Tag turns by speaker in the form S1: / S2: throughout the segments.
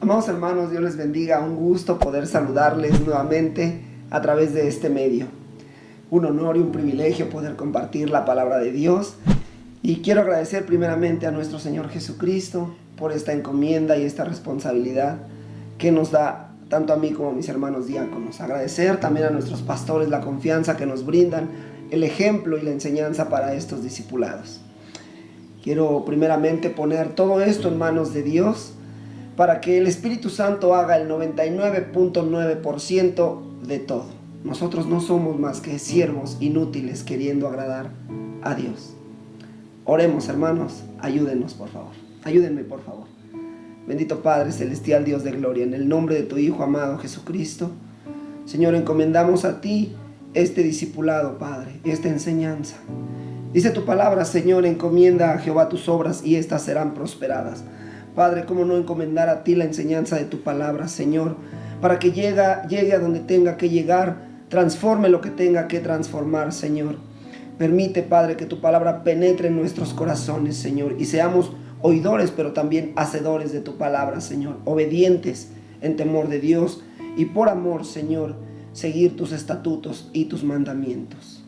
S1: Amados hermanos, Dios les bendiga. Un gusto poder saludarles nuevamente a través de este medio. Un honor y un privilegio poder compartir la palabra de Dios. Y quiero agradecer primeramente a nuestro Señor Jesucristo por esta encomienda y esta responsabilidad que nos da tanto a mí como a mis hermanos diáconos. Agradecer también a nuestros pastores la confianza que nos brindan, el ejemplo y la enseñanza para estos discipulados. Quiero primeramente poner todo esto en manos de Dios para que el Espíritu Santo haga el 99.9% de todo. Nosotros no somos más que siervos inútiles queriendo agradar a Dios. Oremos, hermanos, ayúdenos por favor. Ayúdenme por favor. Bendito Padre Celestial, Dios de gloria, en el nombre de tu Hijo amado Jesucristo, Señor, encomendamos a ti este discipulado, Padre, esta enseñanza. Dice tu palabra, Señor, encomienda a Jehová tus obras y éstas serán prosperadas. Padre, ¿cómo no encomendar a ti la enseñanza de tu palabra, Señor? Para que llegue a donde tenga que llegar, transforme lo que tenga que transformar, Señor. Permite, Padre, que tu palabra penetre en nuestros corazones, Señor, y seamos oidores, pero también hacedores de tu palabra, Señor. Obedientes en temor de Dios y por amor, Señor, seguir tus estatutos y tus mandamientos.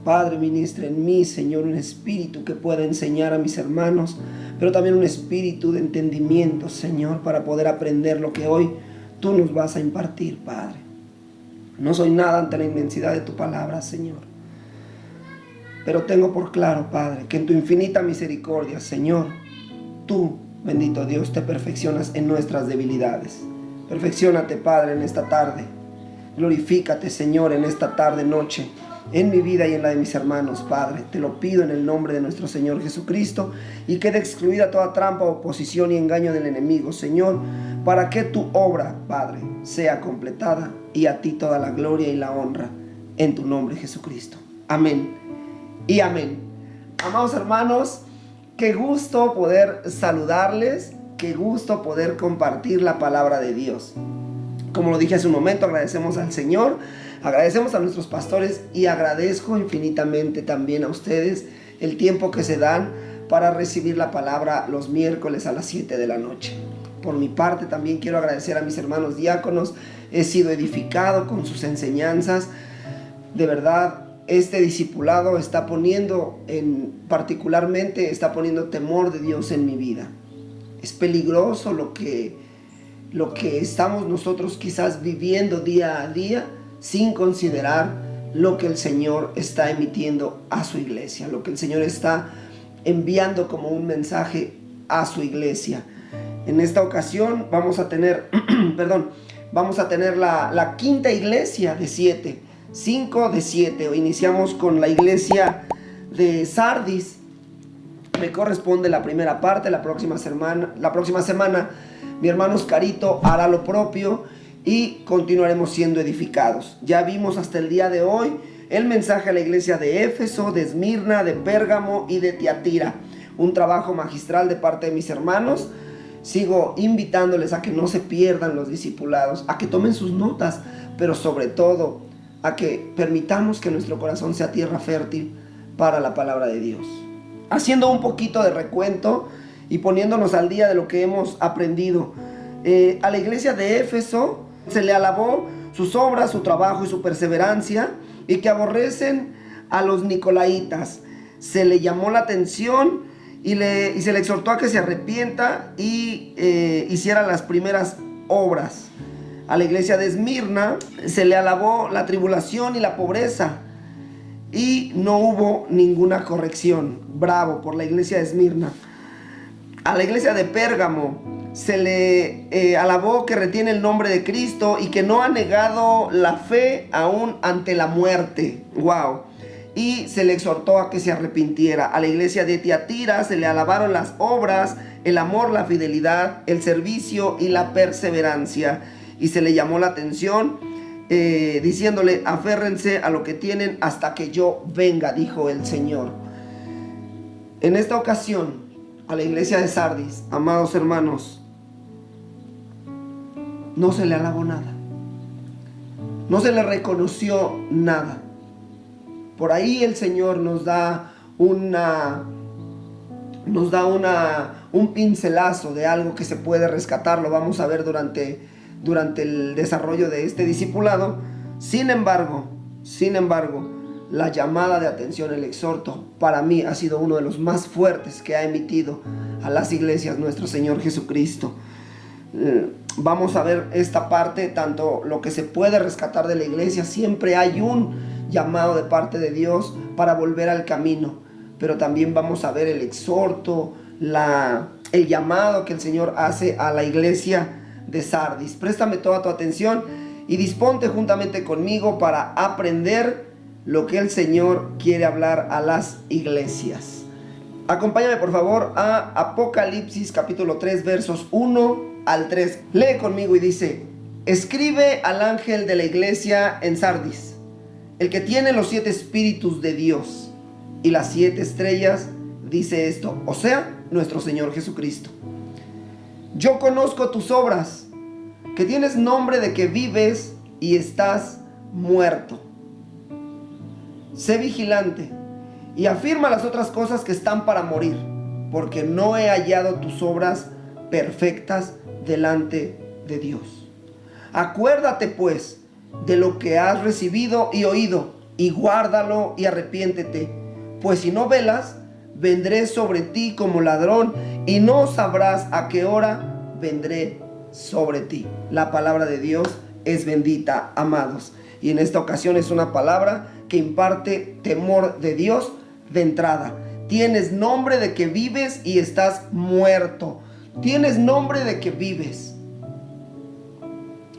S1: Padre, ministra en mí, Señor, un espíritu que pueda enseñar a mis hermanos, pero también un espíritu de entendimiento, Señor, para poder aprender lo que hoy tú nos vas a impartir, Padre. No soy nada ante la inmensidad de tu palabra, Señor, pero tengo por claro, Padre, que en tu infinita misericordia, Señor, tú, bendito Dios, te perfeccionas en nuestras debilidades. Perfecciónate, Padre, en esta tarde. Glorifícate, Señor, en esta tarde, noche, en mi vida y en la de mis hermanos, Padre. Te lo pido en el nombre de nuestro Señor Jesucristo, y quede excluida toda trampa, oposición y engaño del enemigo, Señor, para que tu obra, Padre, sea completada, y a ti toda la gloria y la honra, en tu nombre, Jesucristo. Amén y amén. Amados hermanos, qué gusto poder saludarles, qué gusto poder compartir la palabra de Dios. Como lo dije hace un momento, agradecemos al Señor, agradecemos a nuestros pastores y agradezco infinitamente también a ustedes el tiempo que se dan para recibir la palabra los miércoles a las 7 de la noche. Por mi parte también quiero agradecer a mis hermanos diáconos. He sido edificado con sus enseñanzas. De verdad, este discipulado está poniendo temor de Dios en mi vida. Es peligroso lo que estamos nosotros quizás viviendo día a día sin considerar lo que el Señor está emitiendo a su iglesia, lo que el Señor está enviando como un mensaje a su iglesia. En esta ocasión vamos a tener la quinta iglesia de 7, 5 de 7. Iniciamos con la iglesia de Sardis. Me corresponde la primera parte. La próxima semana mi hermano Oscarito hará lo propio y continuaremos siendo edificados. Ya vimos hasta el día de hoy el mensaje a la iglesia de Éfeso, de Esmirna, de Pérgamo y de Tiatira. Un trabajo magistral de parte de mis hermanos. Sigo invitándoles a que no se pierdan los discipulados, a que tomen sus notas, pero sobre todo a que permitamos que nuestro corazón sea tierra fértil para la palabra de Dios. Haciendo un poquito de recuento y poniéndonos al día de lo que hemos aprendido. A la iglesia de Éfeso se le alabó sus obras, su trabajo y su perseverancia, y que aborrecen a los nicolaitas. Se le llamó la atención y se le exhortó a que se arrepienta y hiciera las primeras obras. A la iglesia de Esmirna se le alabó la tribulación y la pobreza, y no hubo ninguna corrección. Bravo por la iglesia de Esmirna. A la iglesia de Pérgamo se le alabó que retiene el nombre de Cristo y que no ha negado la fe aún ante la muerte. Wow. Y se le exhortó a que se arrepintiera. A la iglesia de Tiatira se le alabaron las obras, el amor, la fidelidad, el servicio y la perseverancia. Y se le llamó la atención diciéndole: aférrense a lo que tienen hasta que yo venga, dijo el Señor. En esta ocasión, a la iglesia de Sardis, amados hermanos, no se le alabó nada, no se le reconoció nada. Por ahí el Señor nos da una nos da un pincelazo de algo que se puede rescatar. Lo vamos a ver durante el desarrollo de este discipulado. Sin embargo, la llamada de atención, el exhorto, para mí ha sido uno de los más fuertes que ha emitido a las iglesias nuestro Señor Jesucristo. Vamos a ver esta parte, tanto lo que se puede rescatar de la iglesia. Siempre hay un llamado de parte de Dios para volver al camino, pero también vamos a ver el exhorto, el llamado que el Señor hace a la iglesia de Sardis. Préstame toda tu atención y disponte juntamente conmigo para aprender lo que el Señor quiere hablar a las iglesias. Acompáñame por favor a Apocalipsis capítulo 3 versos 1 al 3. Lee conmigo y dice: escribe al ángel de la iglesia en Sardis, el que tiene los 7 espíritus de Dios y las 7 estrellas, dice esto, o sea, nuestro Señor Jesucristo. Yo conozco tus obras, que tienes nombre de que vives y estás muerto. Sé vigilante y afirma las otras cosas que están para morir, porque no he hallado tus obras perfectas delante de Dios. Acuérdate pues de lo que has recibido y oído, y guárdalo y arrepiéntete, pues si no velas, vendré sobre ti como ladrón, y no sabrás a qué hora vendré sobre ti. La palabra de Dios es bendita, amados, y en esta ocasión es una palabra que imparte temor de Dios de entrada. Tienes nombre de que vives y estás muerto. Tienes nombre de que vives.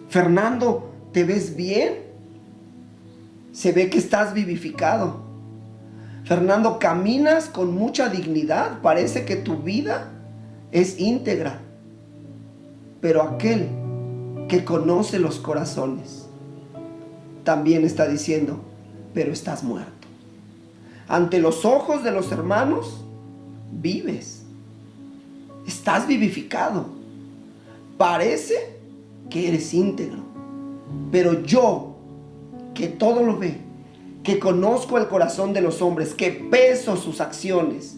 S1: Fernando, ¿te ves bien? Se ve que estás vivificado. Fernando, caminas con mucha dignidad. Parece que tu vida es íntegra. Pero aquel que conoce los corazones también está diciendo: pero estás muerto. Ante los ojos de los hermanos vives, estás vivificado, parece que eres íntegro, pero yo, que todo lo ve, que conozco el corazón de los hombres, que peso sus acciones,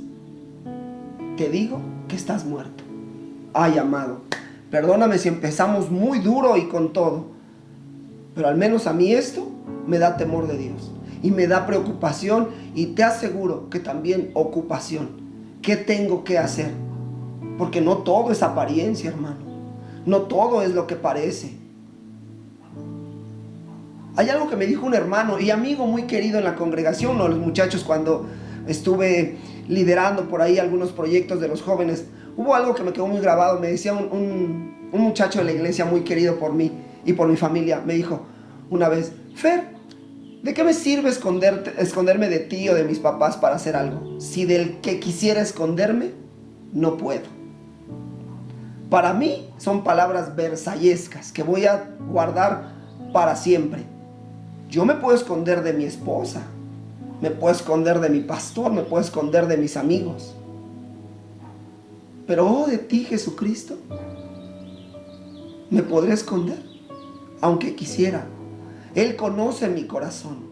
S1: te digo que estás muerto. Ay, amado, perdóname si empezamos muy duro y con todo, pero al menos a mí esto me da temor de Dios y me da preocupación, y te aseguro que también ocupación. ¿Qué tengo que hacer? Porque no todo es apariencia, hermano. No todo es lo que parece. Hay algo que me dijo un hermano y amigo muy querido en la congregación, uno de los muchachos, cuando estuve liderando por ahí algunos proyectos de los jóvenes. Hubo algo que me quedó muy grabado. Me decía un muchacho de la iglesia muy querido por mí y por mi familia. Me dijo una vez: Fer, ¿de qué me sirve esconderme de ti o de mis papás para hacer algo, si del que quisiera esconderme no puedo? Para mí son palabras versallescas que voy a guardar para siempre. Yo me puedo esconder de mi esposa, me puedo esconder de mi pastor, me puedo esconder de mis amigos, pero de ti, Jesucristo, me podré esconder aunque quisiera. Él conoce mi corazón.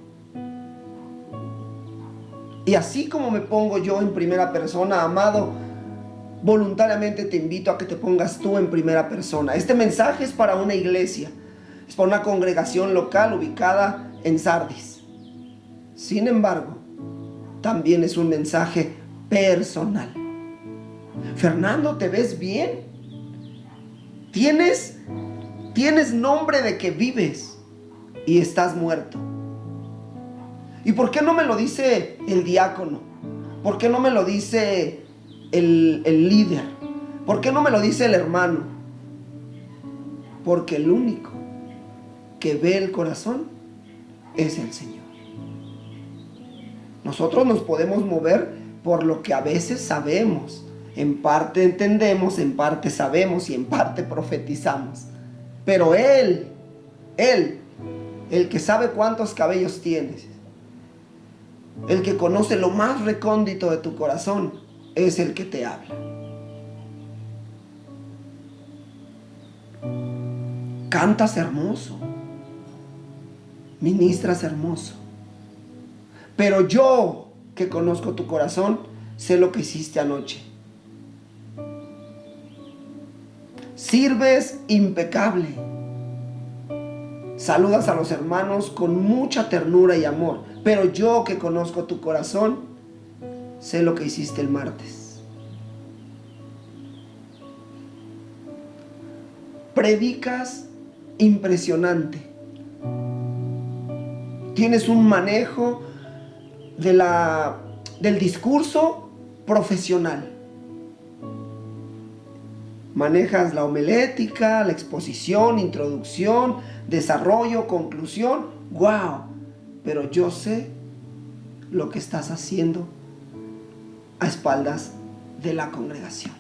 S1: Y así como me pongo yo en primera persona, amado, voluntariamente te invito a que te pongas tú en primera persona. Este mensaje es para una iglesia, es para una congregación local ubicada en Sardis. Sin embargo, también es un mensaje personal. Fernando, ¿te ves bien? ¿Tienes nombre de que vives y estás muerto? ¿Y por qué no me lo dice el diácono? ¿Por qué no me lo dice el líder? ¿Por qué no me lo dice el hermano? Porque el único que ve el corazón es el Señor. Nosotros nos podemos mover por lo que a veces sabemos. En parte entendemos, en parte sabemos y en parte profetizamos. Pero Él, el que sabe cuántos cabellos tienes, el que conoce lo más recóndito de tu corazón, es el que te habla. Cantas hermoso, ministras hermoso, pero yo, que conozco tu corazón, sé lo que hiciste anoche. Sirves impecable. Saludas a los hermanos con mucha ternura y amor. Pero yo, que conozco tu corazón, sé lo que hiciste el martes. Predicas impresionante. Tienes un manejo del discurso profesional. Manejas la homilética, la exposición, introducción, desarrollo, conclusión. ¡Wow! Pero yo sé lo que estás haciendo a espaldas de la congregación.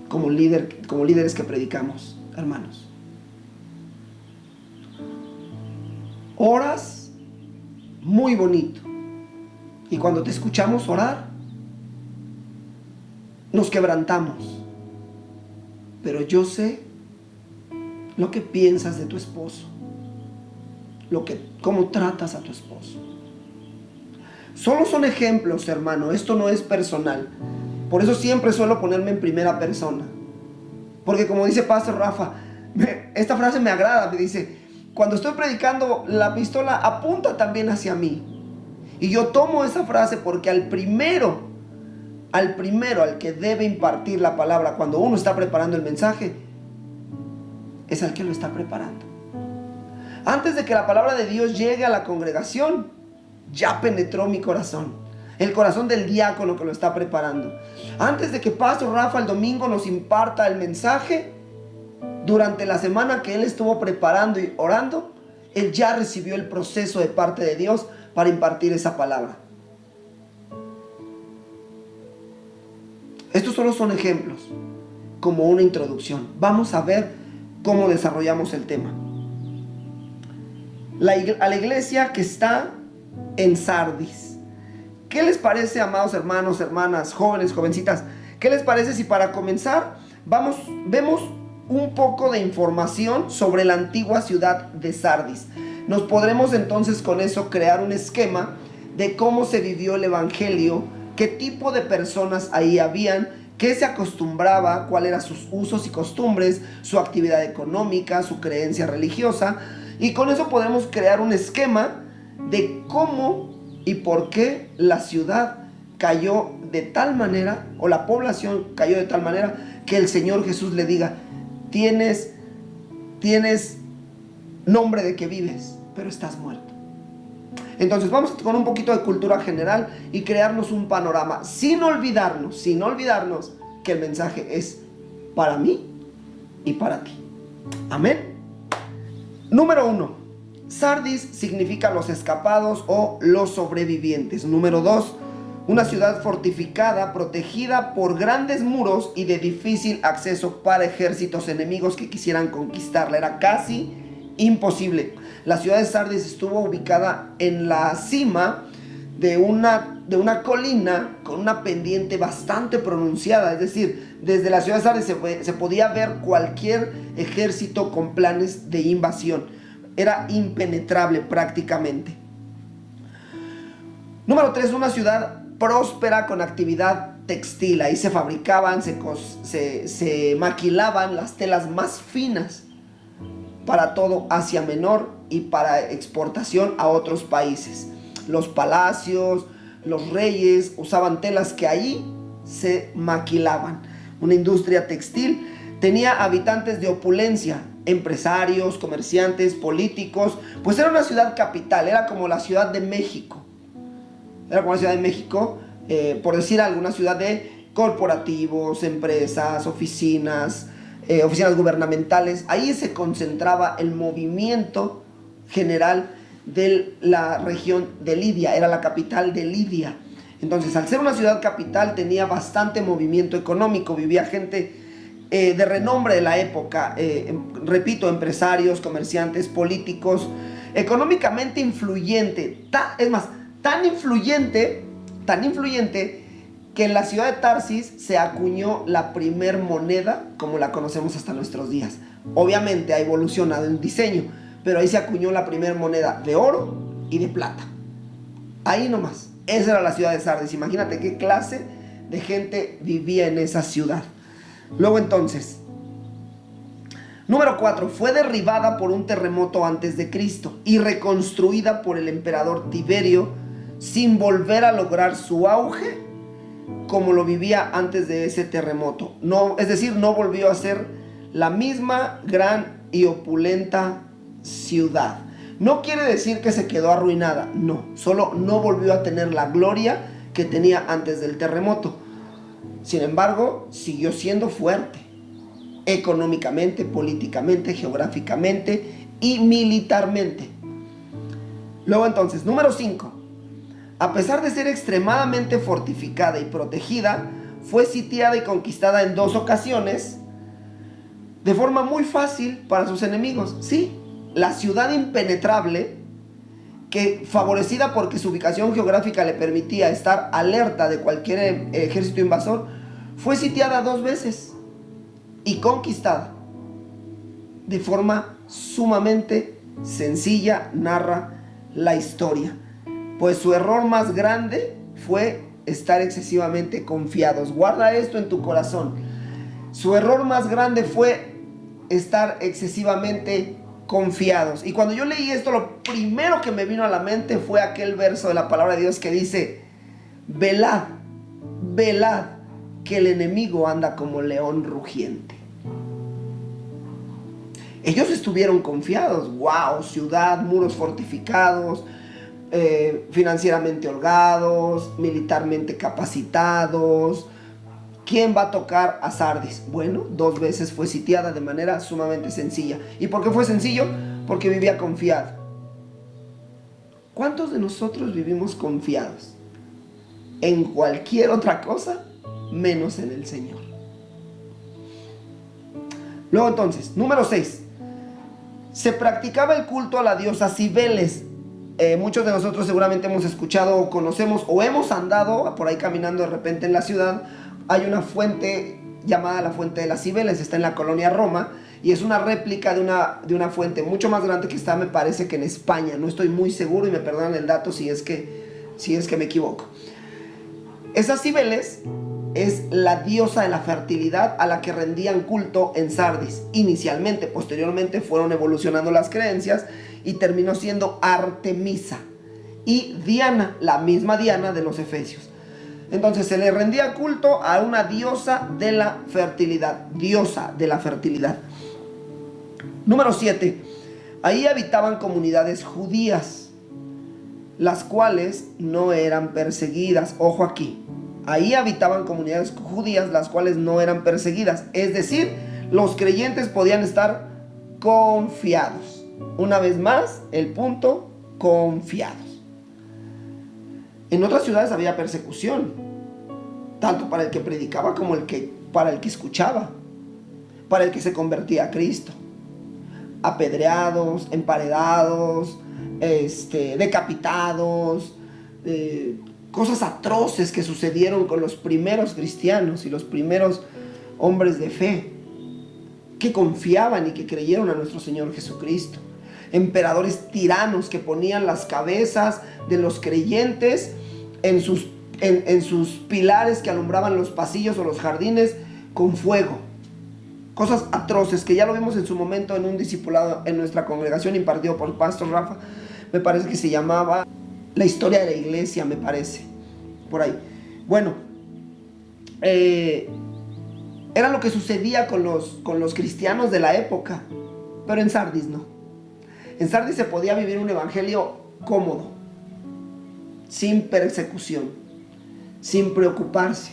S1: Como líderes que predicamos, hermanos. Oras muy bonito. Y cuando te escuchamos orar, nos quebrantamos. Pero yo sé lo que piensas de tu esposo, cómo tratas a tu esposo. Solo son ejemplos, hermano. Esto no es personal. Por eso siempre suelo ponerme en primera persona. Porque como dice Pastor Rafa, esta frase me agrada. Me dice, cuando estoy predicando, la pistola apunta también hacia mí. Y yo tomo esa frase porque al primero al que debe impartir la palabra cuando uno está preparando el mensaje, es al que lo está preparando. Antes de que la palabra de Dios llegue a la congregación, ya penetró mi corazón, el corazón del diácono que lo está preparando. Antes de que Pastor Rafa el domingo nos imparta el mensaje, durante la semana que él estuvo preparando y orando, él ya recibió el proceso de parte de Dios para impartir esa palabra. Estos solo son ejemplos, como una introducción. Vamos a ver cómo desarrollamos el tema. A la iglesia que está en Sardis. ¿Qué les parece, amados hermanos, hermanas, jóvenes, jovencitas? ¿Qué les parece si para comenzar vemos un poco de información sobre la antigua ciudad de Sardis? Nos podremos entonces con eso crear un esquema de cómo se vivió el evangelio, qué tipo de personas ahí habían, qué se acostumbraba, cuáles eran sus usos y costumbres, su actividad económica, su creencia religiosa. Y con eso podemos crear un esquema de cómo y por qué la ciudad cayó de tal manera, o la población cayó de tal manera, que el Señor Jesús le diga, tienes nombre de que vives, pero estás muerto. Entonces vamos con un poquito de cultura general y crearnos un panorama, sin olvidarnos que el mensaje es para mí y para ti. Amén. Número 1. Sardis significa los escapados o los sobrevivientes. Número 2. Una ciudad fortificada, protegida por grandes muros y de difícil acceso para ejércitos enemigos que quisieran conquistarla. Era casi imposible. La ciudad de Sardis estuvo ubicada en la cima de una colina con una pendiente bastante pronunciada. Es decir, desde la ciudad de Sardis se podía ver cualquier ejército con planes de invasión. Era impenetrable prácticamente. Número 3, una ciudad próspera con actividad textil. Ahí se fabricaban, se maquilaban las telas más finas para todo Asia Menor y para exportación a otros países. Los palacios, los reyes usaban telas que allí se maquilaban. Una industria textil. Tenía habitantes de opulencia, empresarios, comerciantes, políticos. Pues era una ciudad capital, era como la Ciudad de México. Por decir alguna ciudad de corporativos, empresas, oficinas gubernamentales. Ahí se concentraba el movimiento general de la región de Lidia. Era la capital de Lidia. Entonces, al ser una ciudad capital, tenía bastante movimiento económico. Vivía gente de renombre de la época. Repito, empresarios, comerciantes, políticos. Económicamente influyente. Tan influyente que en la ciudad de Tarsis se acuñó la primer moneda como la conocemos hasta nuestros días. Obviamente ha evolucionado en diseño, pero ahí se acuñó la primer moneda de oro y de plata. Ahí nomás. Esa era la ciudad de Sardis. Imagínate qué clase de gente vivía en esa ciudad. Luego entonces, Número 4, fue derribada por un terremoto antes de Cristo y reconstruida por el emperador Tiberio sin volver a lograr su auge como lo vivía antes de ese terremoto. No, es decir, no volvió a ser la misma gran y opulenta ciudad. No quiere decir que se quedó arruinada, no, solo no volvió a tener la gloria que tenía antes del terremoto. Sin embargo, siguió siendo fuerte, económicamente, políticamente, geográficamente y militarmente. Luego entonces, número 5. A pesar de ser extremadamente fortificada y protegida, fue sitiada y conquistada en 2 ocasiones de forma muy fácil para sus enemigos. Sí, la ciudad impenetrable, que favorecida porque su ubicación geográfica le permitía estar alerta de cualquier ejército invasor, fue sitiada 2 veces y conquistada de forma sumamente sencilla, narra la historia. Pues su error más grande fue estar excesivamente confiados. Guarda esto en tu corazón. Su error más grande fue estar excesivamente confiados. Y cuando yo leí esto, lo primero que me vino a la mente fue aquel verso de la palabra de Dios que dice: velad, velad, que el enemigo anda como león rugiente. Ellos estuvieron confiados. Wow, ciudad, muros fortificados, financieramente holgados, militarmente capacitados. ¿Quién va a tocar a Sardis? Bueno, 2 veces fue sitiada de manera sumamente sencilla. ¿Y por qué fue sencillo? Porque vivía confiado. ¿Cuántos de nosotros vivimos confiados en cualquier otra cosa menos en el Señor? Luego entonces, número 6. Se practicaba el culto a la diosa Cibeles. Muchos de nosotros seguramente hemos escuchado o conocemos o hemos andado por ahí caminando de repente en la ciudad. Hay una fuente llamada la Fuente de las Cibeles, está en la colonia Roma y es una réplica de una fuente mucho más grande que está, me parece que en España. No estoy muy seguro y me perdonan el dato si es que me equivoco. Esa Cibeles es la diosa de la fertilidad a la que rendían culto en Sardis inicialmente. Posteriormente fueron evolucionando las creencias y terminó siendo Artemisa y Diana, la misma Diana de los Efesios. Entonces se le rendía culto a una diosa de la fertilidad. Diosa de la fertilidad. Número 7. Ahí habitaban comunidades judías, las cuales no eran perseguidas. Ojo aquí. Ahí habitaban comunidades judías, las cuales no eran perseguidas. Es decir, los creyentes podían estar confiados. Una vez más, el punto, confiados. En otras ciudades había persecución, tanto para el que predicaba como para el que escuchaba, para el que se convertía a Cristo. Apedreados, emparedados, decapitados, cosas atroces que sucedieron con los primeros cristianos y los primeros hombres de fe que confiaban y que creyeron a nuestro Señor Jesucristo. Emperadores tiranos que ponían las cabezas de los creyentes en sus pilares que alumbraban los pasillos o los jardines con fuego. Cosas atroces que ya lo vimos en su momento en un discipulado en nuestra congregación impartido por Pastor Rafa. Me parece que se llamaba La historia de la iglesia, me parece, por ahí. Bueno, era lo que sucedía con los cristianos de la época, pero en Sardis no. En Sardis se podía vivir un evangelio cómodo, sin persecución, sin preocuparse,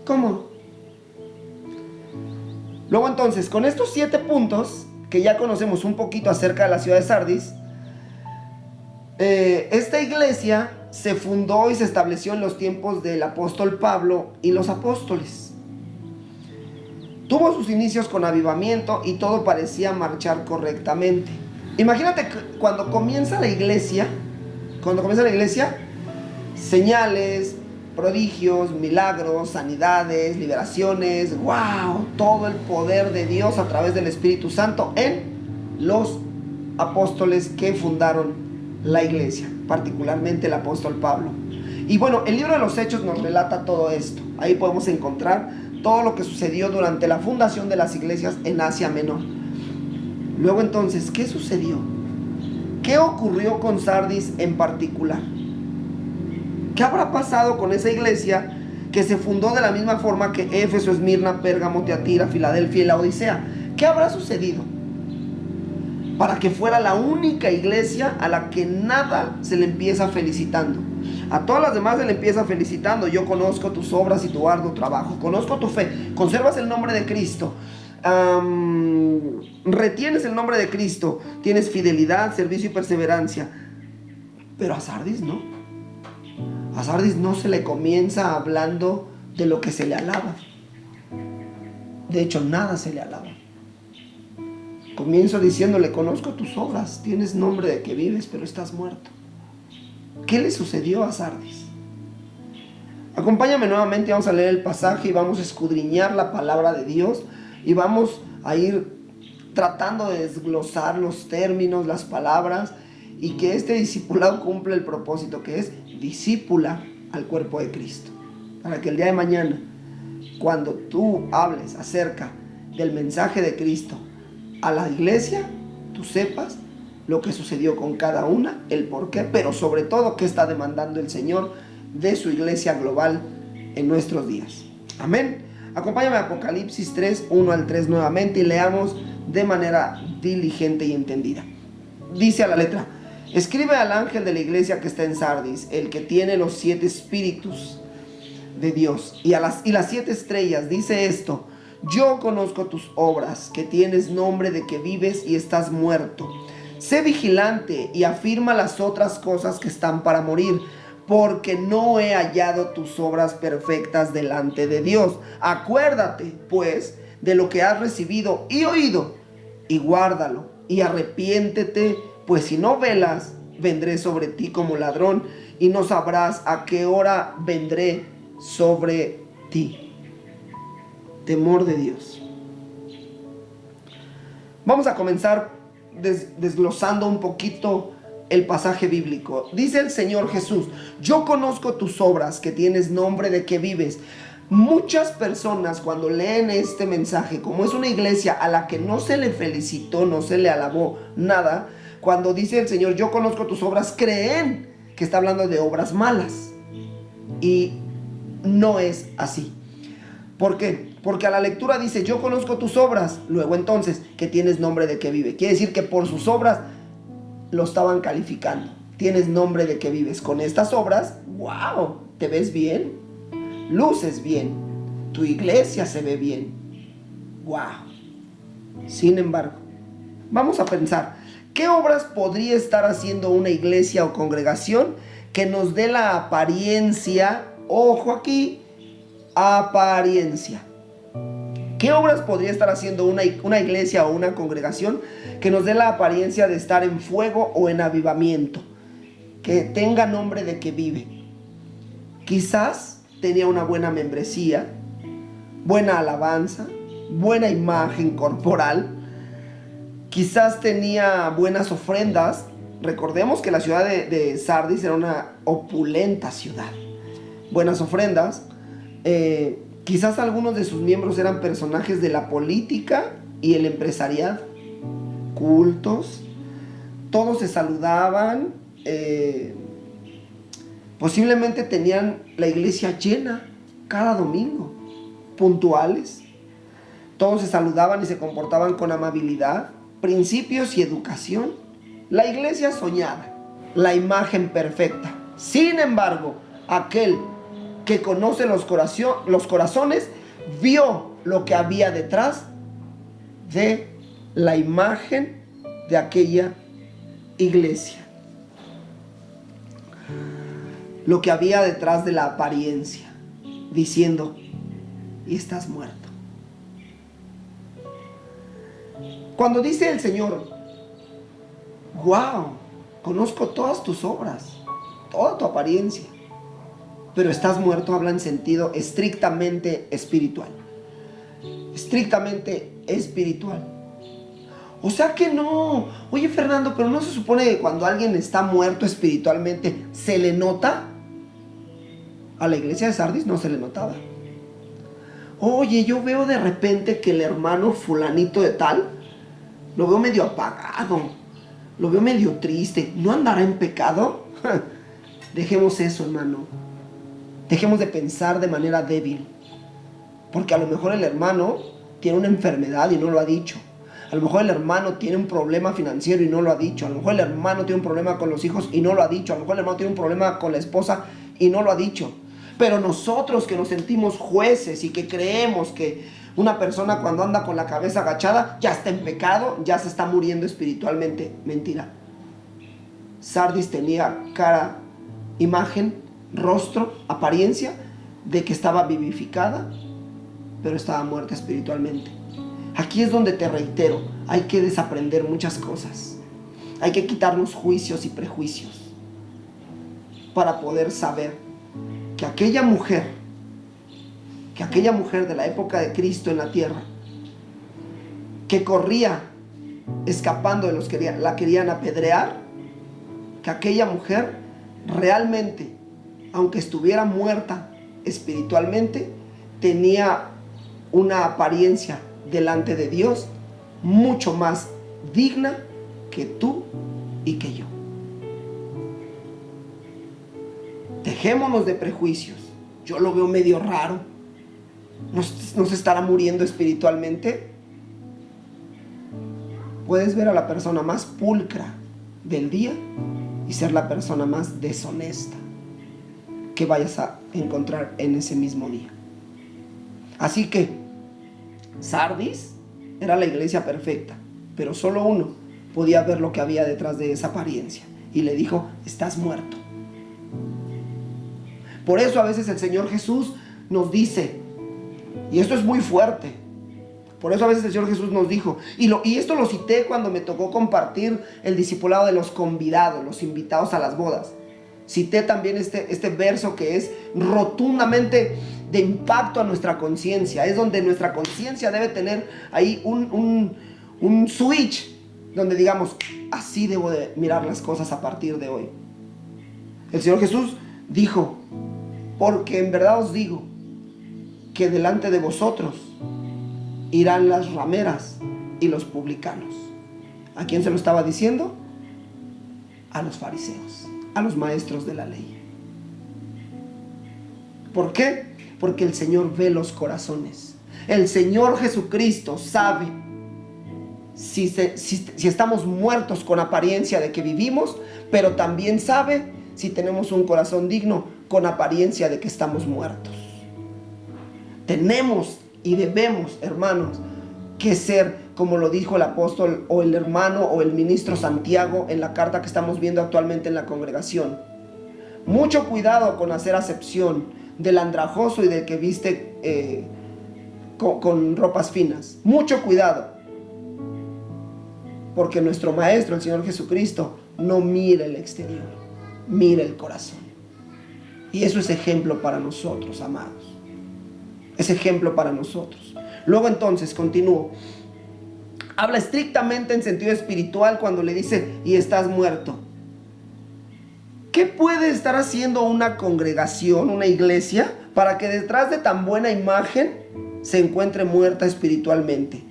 S1: cómodo. Luego entonces, con estos 7 puntos que ya conocemos un poquito acerca de la ciudad de Sardis, esta iglesia se fundó y se estableció en los tiempos del apóstol Pablo y los apóstoles. Tuvo sus inicios con avivamiento y todo parecía marchar correctamente. Imagínate cuando comienza la iglesia, señales, prodigios, milagros, sanidades, liberaciones, wow, todo el poder de Dios a través del Espíritu Santo en los apóstoles que fundaron la iglesia, particularmente el apóstol Pablo. Y bueno, el libro de los Hechos nos relata todo esto. Ahí podemos encontrar todo lo que sucedió durante la fundación de las iglesias en Asia Menor. Luego entonces, ¿qué sucedió? ¿Qué ocurrió con Sardis en particular? ¿Qué habrá pasado con esa iglesia que se fundó de la misma forma que Éfeso, Esmirna, Pérgamo, Tiatira, Filadelfia y la Odisea? ¿Qué habrá sucedido para que fuera la única iglesia a la que nada se le empieza felicitando? A todas las demás se le empieza felicitando. Yo conozco tus obras y tu arduo trabajo. Conozco tu fe. Conservas el nombre de Cristo. Retienes el nombre de Cristo. Tienes fidelidad, servicio y perseverancia. Pero a Sardis no. A Sardis no se le comienza hablando de lo que se le alaba. De hecho, nada se le alaba. Comienzo diciéndole: conozco tus obras, tienes nombre de que vives, pero estás muerto. ¿Qué le sucedió a Sardis? Acompáñame nuevamente, vamos a leer el pasaje y vamos a escudriñar la palabra de Dios y vamos a ir tratando de desglosar los términos, las palabras, y que este discipulado cumpla el propósito, que es discipular al cuerpo de Cristo, para que el día de mañana, cuando tú hables acerca del mensaje de Cristo a la iglesia, tú sepas lo que sucedió con cada una, el por qué, pero sobre todo qué está demandando el Señor de su iglesia global en nuestros días. Amén. Acompáñame a Apocalipsis 3, 1 al 3 nuevamente, y leamos de manera diligente y entendida. Dice a la letra: escribe al ángel de la iglesia que está en Sardis, el que tiene los 7 espíritus de Dios y las 7 estrellas, dice esto: yo conozco tus obras, que tienes nombre de que vives y estás muerto. Sé vigilante y afirma las otras cosas que están para morir, porque no he hallado tus obras perfectas delante de Dios. Acuérdate, pues, de lo que has recibido y oído, y guárdalo, y arrepiéntete, pues si no velas, vendré sobre ti como ladrón, y no sabrás a qué hora vendré sobre ti. Temor de Dios. Vamos a comenzar desglosando un poquito el pasaje bíblico. Dice el Señor Jesús: yo conozco tus obras, que tienes nombre de que vives. Muchas personas, cuando leen este mensaje, como es una iglesia a la que no se le felicitó, no se le alabó nada, cuando dice el Señor: yo conozco tus obras, creen que está hablando de obras malas, y no es así. ¿Por qué? Porque a la lectura dice: yo conozco tus obras, luego entonces, que tienes nombre de que vive. Quiere decir que por sus obras lo estaban calificando. Tienes nombre de que vives. Con estas obras, wow, te ves bien, luces bien, tu iglesia se ve bien, wow. Sin embargo, vamos a pensar: ¿qué obras podría estar haciendo una iglesia o congregación que nos dé la apariencia? Ojo aquí, apariencia. ¿Qué obras podría estar haciendo una iglesia o una congregación que nos dé la apariencia de estar en fuego o en avivamiento? Que tenga nombre de que vive. Quizás tenía una buena membresía, buena alabanza, buena imagen corporal. Quizás tenía buenas ofrendas. Recordemos que la ciudad de Sardis era una opulenta ciudad. Buenas ofrendas. Quizás algunos de sus miembros eran personajes de la política y el empresariado. Cultos. Todos se saludaban. Posiblemente tenían la iglesia llena cada domingo. Puntuales. Todos se saludaban y se comportaban con amabilidad, principios y educación. La iglesia soñada, la imagen perfecta. Sin embargo, aquel que conoce los corazones vio lo que había detrás de la imagen de aquella iglesia. Lo que había detrás de la apariencia, diciendo: y estás muerto. Cuando dice el Señor: wow, conozco todas tus obras, toda tu apariencia, pero estás muerto, habla en sentido estrictamente espiritual. Estrictamente espiritual. O sea que no. Oye, Fernando, pero ¿no se supone que cuando alguien está muerto espiritualmente se le nota? A la iglesia de Sardis no se le notaba. Oye, yo veo de repente que el hermano fulanito de tal Lo veo medio apagado, lo veo medio triste. ¿No andará en pecado? Dejemos eso, hermano. Dejemos de pensar de manera débil. Porque a lo mejor el hermano tiene una enfermedad y no lo ha dicho. A lo mejor el hermano tiene un problema financiero y no lo ha dicho. A lo mejor el hermano tiene un problema con los hijos y no lo ha dicho. A lo mejor el hermano tiene un problema con la esposa y no lo ha dicho. Pero nosotros que nos sentimos jueces y que creemos que una persona cuando anda con la cabeza agachada ya está en pecado, ya se está muriendo espiritualmente. Mentira. Sardis tenía cara, imagen, rostro, apariencia de que estaba vivificada, pero estaba muerta espiritualmente. Aquí es donde te reitero, hay que desaprender muchas cosas. Hay que quitarnos juicios y prejuicios para poder saber que aquella mujer de la época de Cristo en la tierra, que corría escapando de los que la querían apedrear, que aquella mujer realmente, aunque estuviera muerta espiritualmente, tenía una apariencia delante de Dios mucho más digna que tú y que yo. Dejémonos de prejuicios. Yo lo veo medio raro. ¿No se estará muriendo espiritualmente? Puedes ver a la persona más pulcra del día y ser la persona más deshonesta que vayas a encontrar en ese mismo día. Así que Sardis era la iglesia perfecta, pero solo uno podía ver lo que había detrás de esa apariencia, y le dijo: estás muerto. Por eso a veces el Señor Jesús nos dice, y esto es muy fuerte, por eso a veces el Señor Jesús nos dijo, y esto lo cité cuando me tocó compartir el discipulado de los convidados, los invitados a las bodas. Cité también este verso que es rotundamente de impacto a nuestra conciencia. Es donde nuestra conciencia debe tener ahí un switch, donde digamos: así debo de mirar las cosas a partir de hoy. El Señor Jesús dijo: porque en verdad os digo que delante de vosotros irán las rameras y los publicanos. ¿A quién se lo estaba diciendo? A los fariseos, a los maestros de la ley. ¿Por qué? Porque el Señor ve los corazones. El Señor Jesucristo sabe si estamos muertos con apariencia de que vivimos, pero también sabe si tenemos un corazón digno con apariencia de que estamos muertos. Tenemos y debemos, hermanos, que ser, como lo dijo el apóstol o el hermano o el ministro Santiago en la carta que estamos viendo actualmente en la congregación. Mucho cuidado con hacer acepción del andrajoso y del que viste con ropas finas. Mucho cuidado, porque nuestro Maestro, el Señor Jesucristo, no mira el exterior, mira el corazón. Y eso es ejemplo para nosotros, amados. Es ejemplo para nosotros. Luego entonces, continúo. Habla estrictamente en sentido espiritual cuando le dice: y estás muerto. ¿Qué puede estar haciendo una congregación, una iglesia, para que detrás de tan buena imagen se encuentre muerta espiritualmente?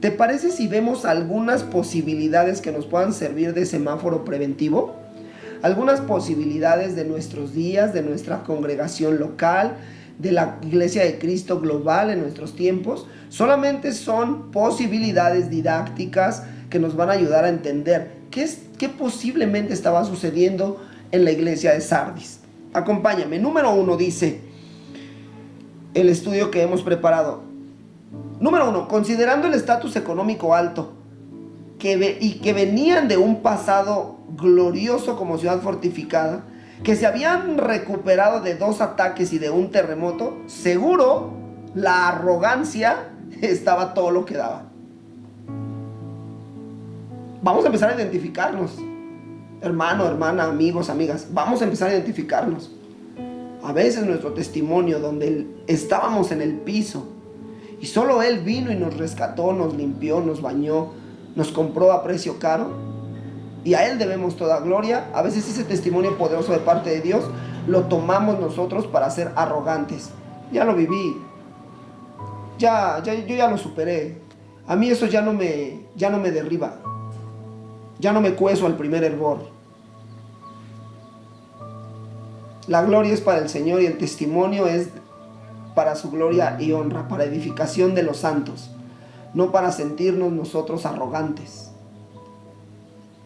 S1: ¿Te parece si vemos algunas posibilidades que nos puedan servir de semáforo preventivo? Algunas posibilidades de nuestros días, de nuestra congregación local, de la Iglesia de Cristo global en nuestros tiempos. Solamente son posibilidades didácticas que nos van a ayudar a entender qué posiblemente estaba sucediendo en la iglesia de Sardis. Acompáñame. Número 1 dice el estudio que hemos preparado. Número 1, considerando el estatus económico alto y que venían de un pasado glorioso como ciudad fortificada, que se habían recuperado de 2 ataques y de un terremoto, seguro la arrogancia estaba todo lo que daba. Vamos a empezar a identificarnos, hermano, hermana, amigos, amigas. Vamos a empezar a identificarnos. A veces nuestro testimonio, donde estábamos en el piso y solo Él vino y nos rescató, nos limpió, nos bañó, nos compró a precio caro, y a Él debemos toda gloria. A veces ese testimonio poderoso de parte de Dios lo tomamos nosotros para ser arrogantes. Ya lo viví, yo ya lo superé. a mí eso ya no me derriba. Ya no me cuezo al primer hervor. La gloria es para el Señor y el testimonio es para su gloria y honra, para edificación de los santos, no para sentirnos nosotros arrogantes.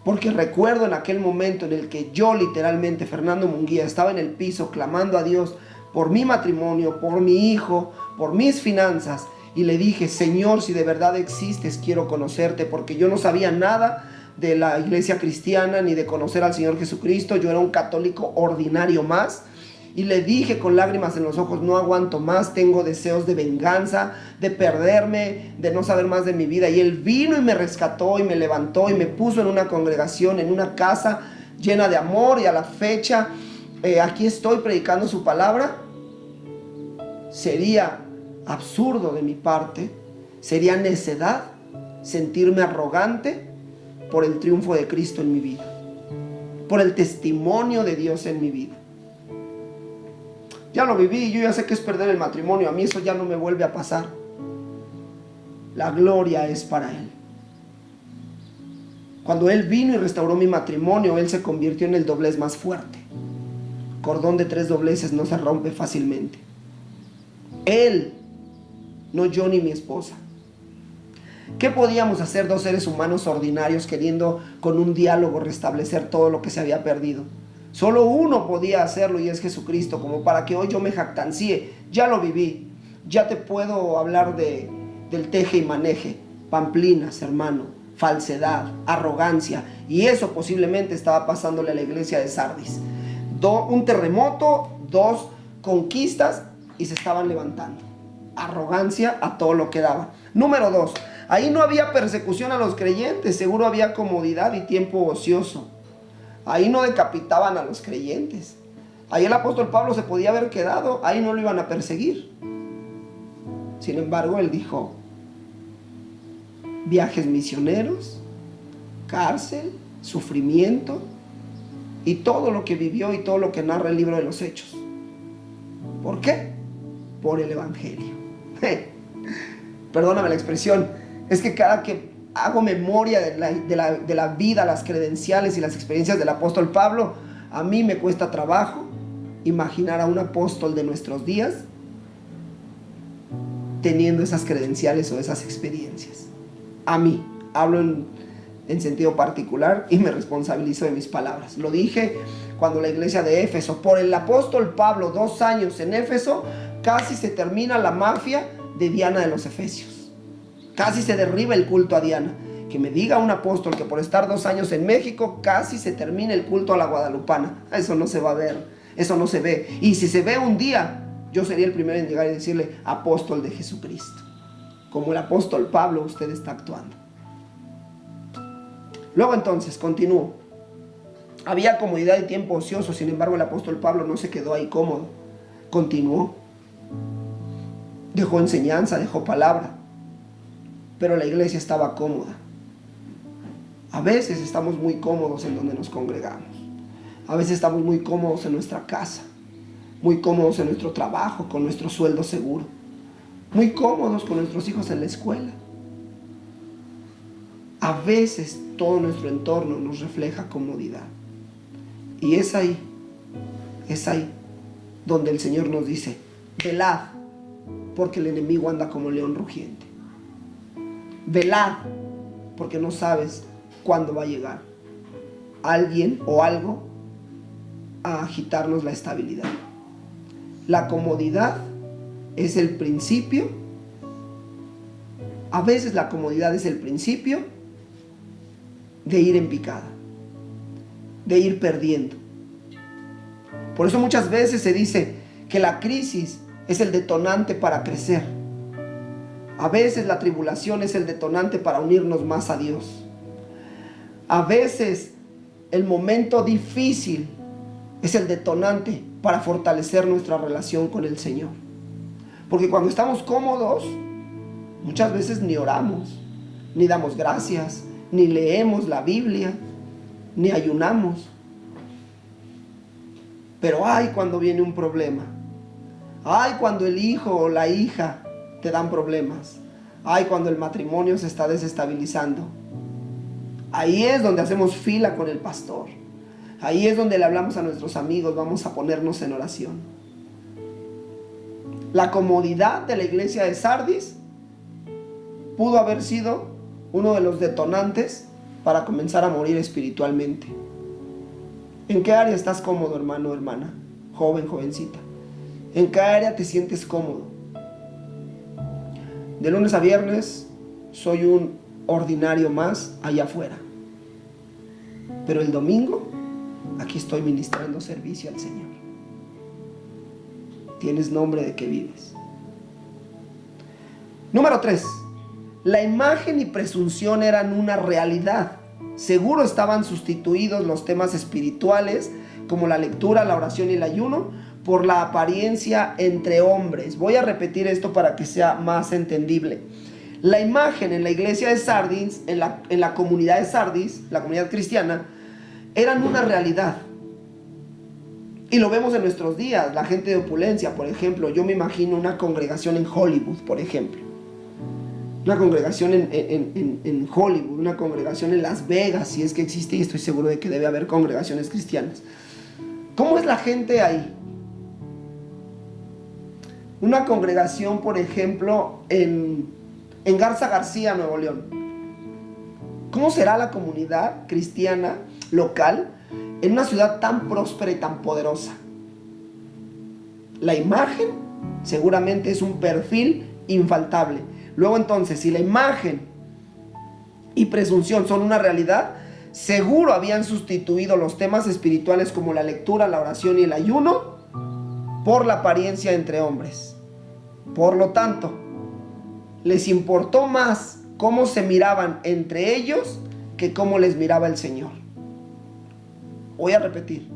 S1: Porque recuerdo en aquel momento en el que yo literalmente, Fernando Munguía, estaba en el piso clamando a Dios por mi matrimonio, por mi hijo, por mis finanzas, y le dije: Señor, si de verdad existes, quiero conocerte, porque yo no sabía nada de la iglesia cristiana ni de conocer al Señor Jesucristo. Yo era un católico ordinario más. Y le dije con lágrimas en los ojos: no aguanto más, tengo deseos de venganza, de perderme, de no saber más de mi vida. Y Él vino y me rescató y me levantó y me puso en una congregación, en una casa llena de amor. Y a la fecha, aquí estoy predicando su palabra. Sería absurdo de mi parte, sería necedad sentirme arrogante por el triunfo de Cristo en mi vida, por el testimonio de Dios en mi vida. Ya lo viví, yo ya sé que es perder el matrimonio. A mí eso ya no me vuelve a pasar. La gloria es para Él. Cuando Él vino y restauró mi matrimonio, Él se convirtió en el doblez más fuerte. Cordón de 3 dobleces no se rompe fácilmente. Él, no yo ni mi esposa. ¿Qué podíamos hacer 2 seres humanos ordinarios queriendo con un diálogo restablecer todo lo que se había perdido? Solo uno podía hacerlo, y es Jesucristo, como para que hoy yo me jactancie. Ya lo viví. Ya te puedo hablar del teje y maneje, pamplinas, hermano, falsedad, arrogancia, y eso posiblemente estaba pasándole a la iglesia de Sardis. Un terremoto, 2 conquistas, y se estaban levantando. Arrogancia a todo lo que daba. Número 2, ahí no había persecución a los creyentes, seguro había comodidad y tiempo ocioso. Ahí no decapitaban a los creyentes. Ahí el apóstol Pablo se podía haber quedado, ahí no lo iban a perseguir. Sin embargo, él dijo: viajes misioneros, cárcel, sufrimiento y todo lo que vivió y todo lo que narra el libro de los Hechos. ¿Por qué? Por el evangelio. Perdóname la expresión, es que cada que hago memoria de la vida, las credenciales y las experiencias del apóstol Pablo, a mí me cuesta trabajo imaginar a un apóstol de nuestros días teniendo esas credenciales o esas experiencias. A mí, hablo en sentido particular y me responsabilizo de mis palabras. Lo dije cuando la iglesia de Éfeso, por el apóstol Pablo, 2 años en Éfeso, casi se termina la mafia de Diana de los Efesios. Casi se derriba el culto a Diana. Que me diga un apóstol que por estar 2 años en México casi se termina el culto a la guadalupana. Eso no se va a ver, eso no se ve. Y si se ve un día, yo sería el primero en llegar y decirle: apóstol de Jesucristo. Como el apóstol Pablo, usted está actuando. Luego entonces, continúo. Había comodidad y tiempo ocioso, sin embargo el apóstol Pablo no se quedó ahí cómodo. Continuó. Dejó enseñanza, dejó palabra. Pero la iglesia estaba cómoda. A veces estamos muy cómodos en donde nos congregamos. A veces estamos muy cómodos en nuestra casa, muy cómodos en nuestro trabajo, con nuestro sueldo seguro, muy cómodos con nuestros hijos en la escuela. A veces todo nuestro entorno nos refleja comodidad. Y es ahí donde el Señor nos dice: velad, porque el enemigo anda como león rugiente. Velad, porque no sabes cuándo va a llegar alguien o algo a agitarnos la estabilidad. La comodidad es el principio. A veces la comodidad es el principio de ir en picada, de ir perdiendo. Por eso muchas veces se dice que la crisis es el detonante para crecer. A veces la tribulación es el detonante para unirnos más a Dios. A veces el momento difícil es el detonante para fortalecer nuestra relación con el Señor. Porque cuando estamos cómodos, muchas veces ni oramos, ni damos gracias, ni leemos la Biblia, ni ayunamos. Pero ay, cuando viene un problema, ay, cuando el hijo o la hija te dan problemas, Ay, cuando el matrimonio se está desestabilizando. Ahí es donde hacemos fila con el pastor. Ahí es donde le hablamos a nuestros amigos, vamos a ponernos en oración. La comodidad de la iglesia de Sardis pudo haber sido uno de los detonantes para comenzar a morir espiritualmente. ¿En qué área estás cómodo, hermano, hermana? Joven, jovencita. ¿En qué área te sientes cómodo? De lunes a viernes soy un ordinario más allá afuera. Pero el domingo, aquí estoy ministrando servicio al Señor. Tienes nombre de que vives. Número 3. La imagen y presunción eran una realidad. Seguro estaban sustituidos los temas espirituales, como la lectura, la oración y el ayuno, por la apariencia entre hombres. Voy a repetir esto para que sea más entendible. La imagen en la iglesia de Sardis, en la comunidad de Sardis, la comunidad cristiana, eran una realidad. Y lo vemos en nuestros días. La gente de opulencia, por ejemplo. Yo me imagino una congregación en Hollywood, por ejemplo. Una congregación en Hollywood, una congregación en Las Vegas, si es que existe, y estoy seguro de que debe haber congregaciones cristianas. ¿Cómo es la gente ahí? Una congregación, por ejemplo, en Garza García, Nuevo León. ¿Cómo será la comunidad cristiana local en una ciudad tan próspera y tan poderosa? La imagen seguramente es un perfil infaltable. Luego entonces, si la imagen y presunción son una realidad, seguro habían sustituido los temas espirituales como la lectura, la oración y el ayuno por la apariencia entre hombres. Por lo tanto, les importó más cómo se miraban entre ellos que cómo les miraba el Señor. Voy a repetir.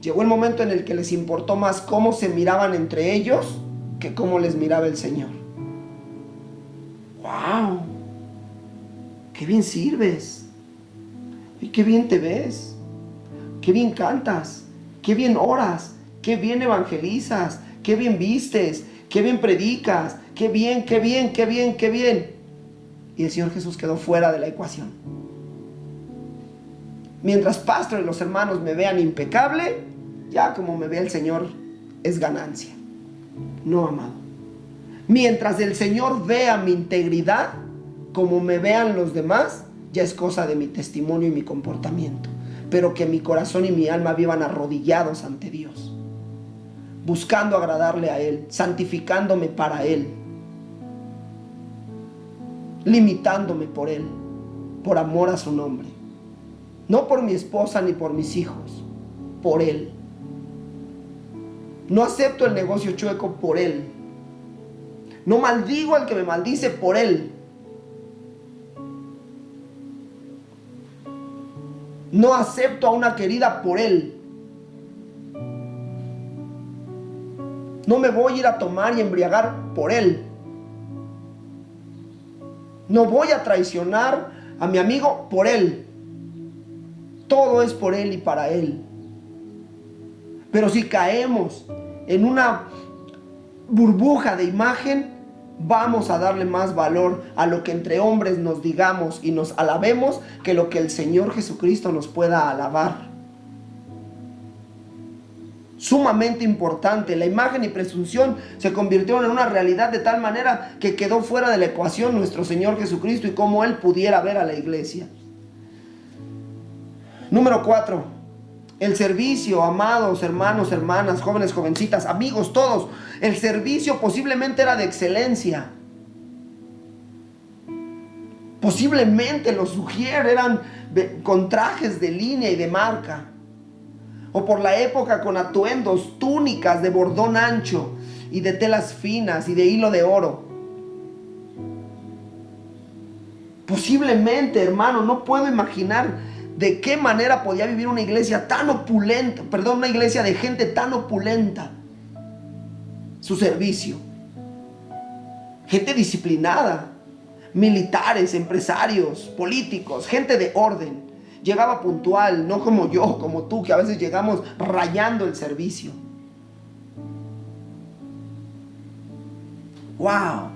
S1: Llegó el momento en el que les importó más cómo se miraban entre ellos que cómo les miraba el Señor. ¡Wow! ¡Qué bien sirves! ¡Y qué bien te ves! ¡Qué bien cantas! ¡Qué bien oras! ¡Qué bien evangelizas! ¡Qué bien vistes! ¡Qué bien predicas! ¡Qué bien, qué bien, qué bien, qué bien! Y el Señor Jesús quedó fuera de la ecuación. Mientras pastor y los hermanos me vean impecable, ya como me ve el Señor es ganancia. No, amado. Mientras el Señor vea mi integridad, como me vean los demás, ya es cosa de mi testimonio y mi comportamiento. Pero que mi corazón y mi alma vivan arrodillados ante Dios, buscando agradarle a Él, santificándome para Él, limitándome por Él, por amor a su nombre. No por mi esposa ni por mis hijos, por Él. No acepto el negocio chueco por Él. No maldigo al que me maldice por Él. No acepto a una querida por Él. No me voy a ir a tomar y embriagar por Él. No voy a traicionar a mi amigo por Él. Todo es por Él y para Él. Pero si caemos en una burbuja de imagen, vamos a darle más valor a lo que entre hombres nos digamos y nos alabemos que lo que el Señor Jesucristo nos pueda alabar. Sumamente importante. La imagen y presunción se convirtieron en una realidad de tal manera que quedó fuera de la ecuación nuestro Señor Jesucristo y cómo Él pudiera ver a la iglesia. Número 4. El servicio, amados hermanos, hermanas, jóvenes, jovencitas, amigos, todos. El servicio posiblemente era de excelencia. Posiblemente los sugieres eran con trajes de línea y de marca. O por la época con atuendos, túnicas de bordón ancho y de telas finas y de hilo de oro. Posiblemente, hermano, no puedo imaginar de qué manera podía vivir una iglesia tan opulenta, una iglesia de gente tan opulenta. Su servicio. Gente disciplinada, militares, empresarios, políticos, gente de orden. Llegaba puntual, no como yo, como tú, que a veces llegamos rayando el servicio. ¡Wow!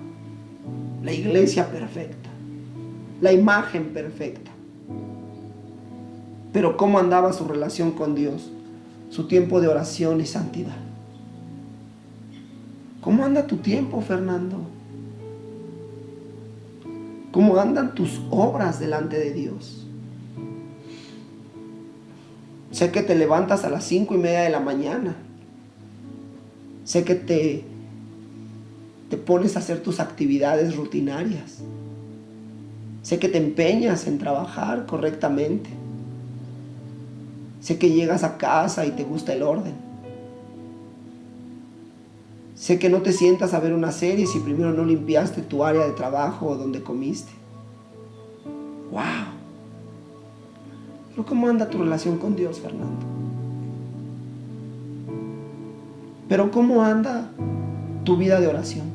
S1: la iglesia perfecta, la imagen perfecta. Pero ¿cómo andaba su relación con Dios? Su tiempo de oración y santidad. ¿Cómo anda tu tiempo, Fernando? ¿Cómo andan tus obras delante de Dios? Sé que te levantas a las 5:30 de la mañana. Sé que te pones a hacer tus actividades rutinarias. Sé que te empeñas en trabajar correctamente. Sé que llegas a casa y te gusta el orden. Sé que no te sientas a ver una serie si primero no limpiaste tu área de trabajo o donde comiste. ¡Wow! Pero ¿cómo anda tu relación con Dios, Fernando? Pero ¿cómo anda tu vida de oración?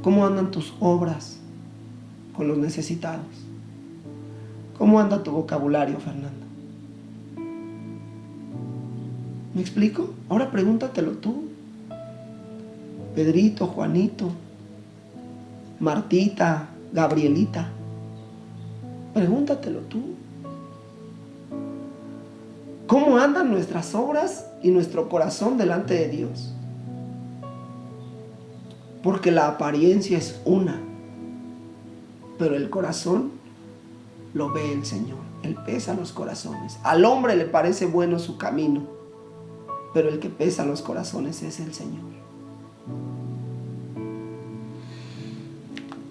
S1: ¿Cómo andan tus obras con los necesitados? ¿Cómo anda tu vocabulario, Fernando? ¿Me explico? Ahora pregúntatelo tú. Pedrito, Juanito, Martita, Gabrielita. Pregúntatelo tú. ¿Cómo andan nuestras obras y nuestro corazón delante de Dios? Porque la apariencia es una, pero el corazón lo ve el Señor. Él pesa los corazones. Al hombre le parece bueno su camino, pero el que pesa los corazones es el Señor.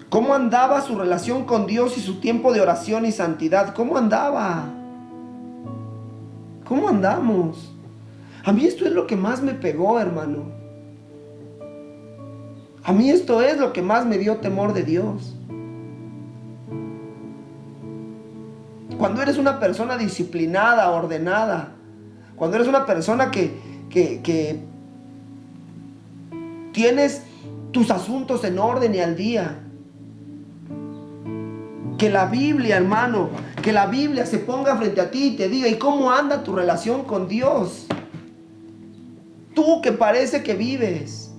S1: ¿Cómo andaba su relación con Dios y su tiempo de oración y santidad? ¿Cómo andaba? ¿Cómo andamos? A mí esto es lo que más me pegó, hermano. A mí esto es lo que más me dio temor de Dios. Cuando eres una persona disciplinada, ordenada, cuando eres una persona que tienes tus asuntos en orden y al día, que la Biblia, hermano, que la Biblia se ponga frente a ti y te diga, ¿y cómo anda tu relación con Dios? Tú que parece que vives,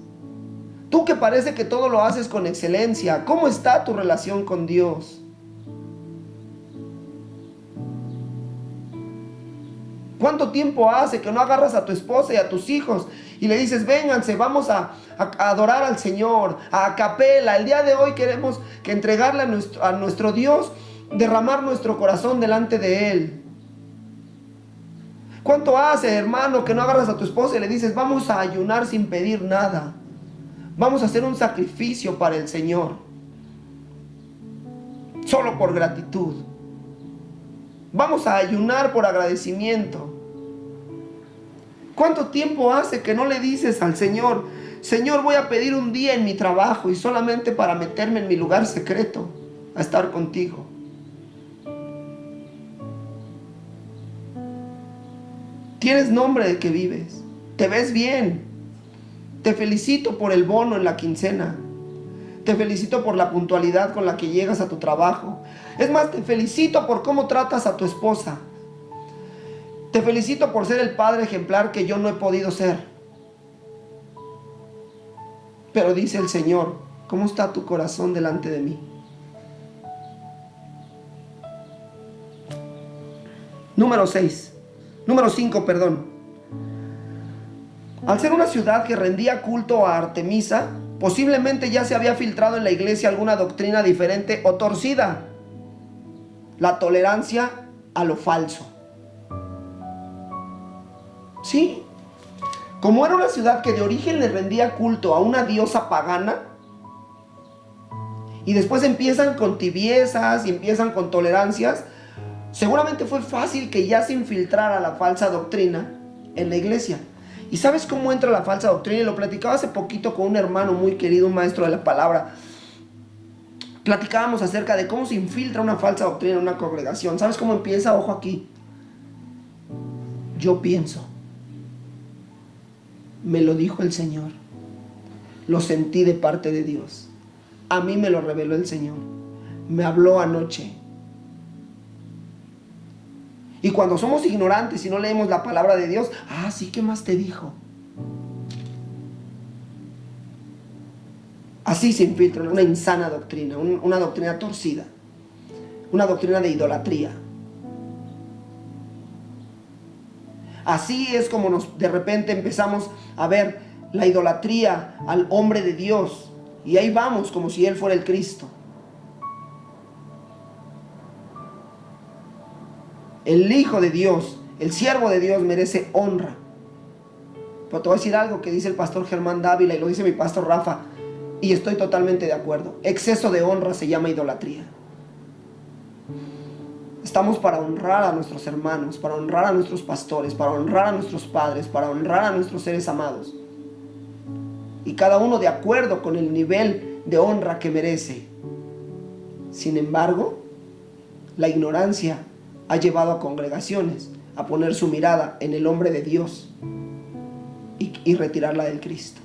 S1: tú que parece que todo lo haces con excelencia, ¿cómo está tu relación con Dios? ¿Cuánto tiempo hace que no agarras a tu esposa y a tus hijos y le dices, vénganse, vamos a adorar al Señor, a capela? El día de hoy queremos que entregarle a nuestro Dios, derramar nuestro corazón delante de Él. ¿Cuánto hace, hermano, que no agarras a tu esposa y le dices, vamos a ayunar sin pedir nada? Vamos a hacer un sacrificio para el Señor, solo por gratitud. Vamos a ayunar por agradecimiento. ¿Cuánto tiempo hace que no le dices al Señor, Señor, voy a pedir un día en mi trabajo y solamente para meterme en mi lugar secreto a estar contigo? Tienes nombre de que vives. Te ves bien. Te felicito por el bono en la quincena. Te felicito por la puntualidad con la que llegas a tu trabajo. Es más, te felicito por cómo tratas a tu esposa. Te felicito por ser el padre ejemplar que yo no he podido ser. Pero dice el Señor, ¿cómo está tu corazón delante de mí? Número 5, perdón. Al ser una ciudad que rendía culto a Artemisa, posiblemente ya se había filtrado en la iglesia alguna doctrina diferente o torcida. La tolerancia a lo falso. Sí, como era una ciudad que de origen le rendía culto a una diosa pagana, y después empiezan con tibiezas y empiezan con tolerancias, seguramente fue fácil que ya se infiltrara la falsa doctrina en la iglesia. ¿Y sabes cómo entra la falsa doctrina? Y lo platicaba hace poquito con un hermano muy querido, un maestro de la palabra. Platicábamos acerca de cómo se infiltra una falsa doctrina en una congregación. ¿Sabes cómo empieza? Ojo aquí. Yo pienso. Me lo dijo el Señor. Lo sentí de parte de Dios. A mí me lo reveló el Señor. Me habló anoche. Y cuando somos ignorantes y no leemos la palabra de Dios, sí, ¿qué más te dijo? Así se infiltra una insana doctrina, una doctrina torcida, una doctrina de idolatría. Así es como de repente empezamos a ver la idolatría al hombre de Dios, y ahí vamos como si Él fuera el Cristo. El Hijo de Dios, el siervo de Dios merece honra. Pero te voy a decir algo que dice el pastor Germán Dávila y lo dice mi pastor Rafa, y estoy totalmente de acuerdo. Exceso de honra se llama idolatría. Estamos para honrar a nuestros hermanos, para honrar a nuestros pastores, para honrar a nuestros padres, para honrar a nuestros seres amados. Y cada uno de acuerdo con el nivel de honra que merece. Sin embargo, la ignorancia ha llevado a congregaciones a poner su mirada en el hombre de Dios y retirarla del Cristo.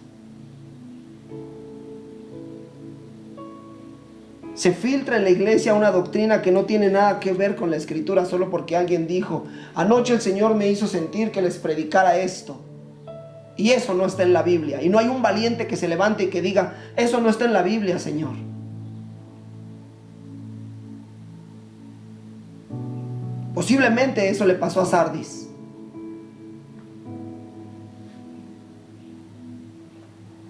S1: Se filtra en la iglesia una doctrina que no tiene nada que ver con la Escritura, solo porque alguien dijo: anoche el Señor me hizo sentir que les predicara esto. Y eso no está en la Biblia. Y no hay un valiente que se levante y que diga: eso no está en la Biblia, Señor. Posiblemente eso le pasó a Sardis.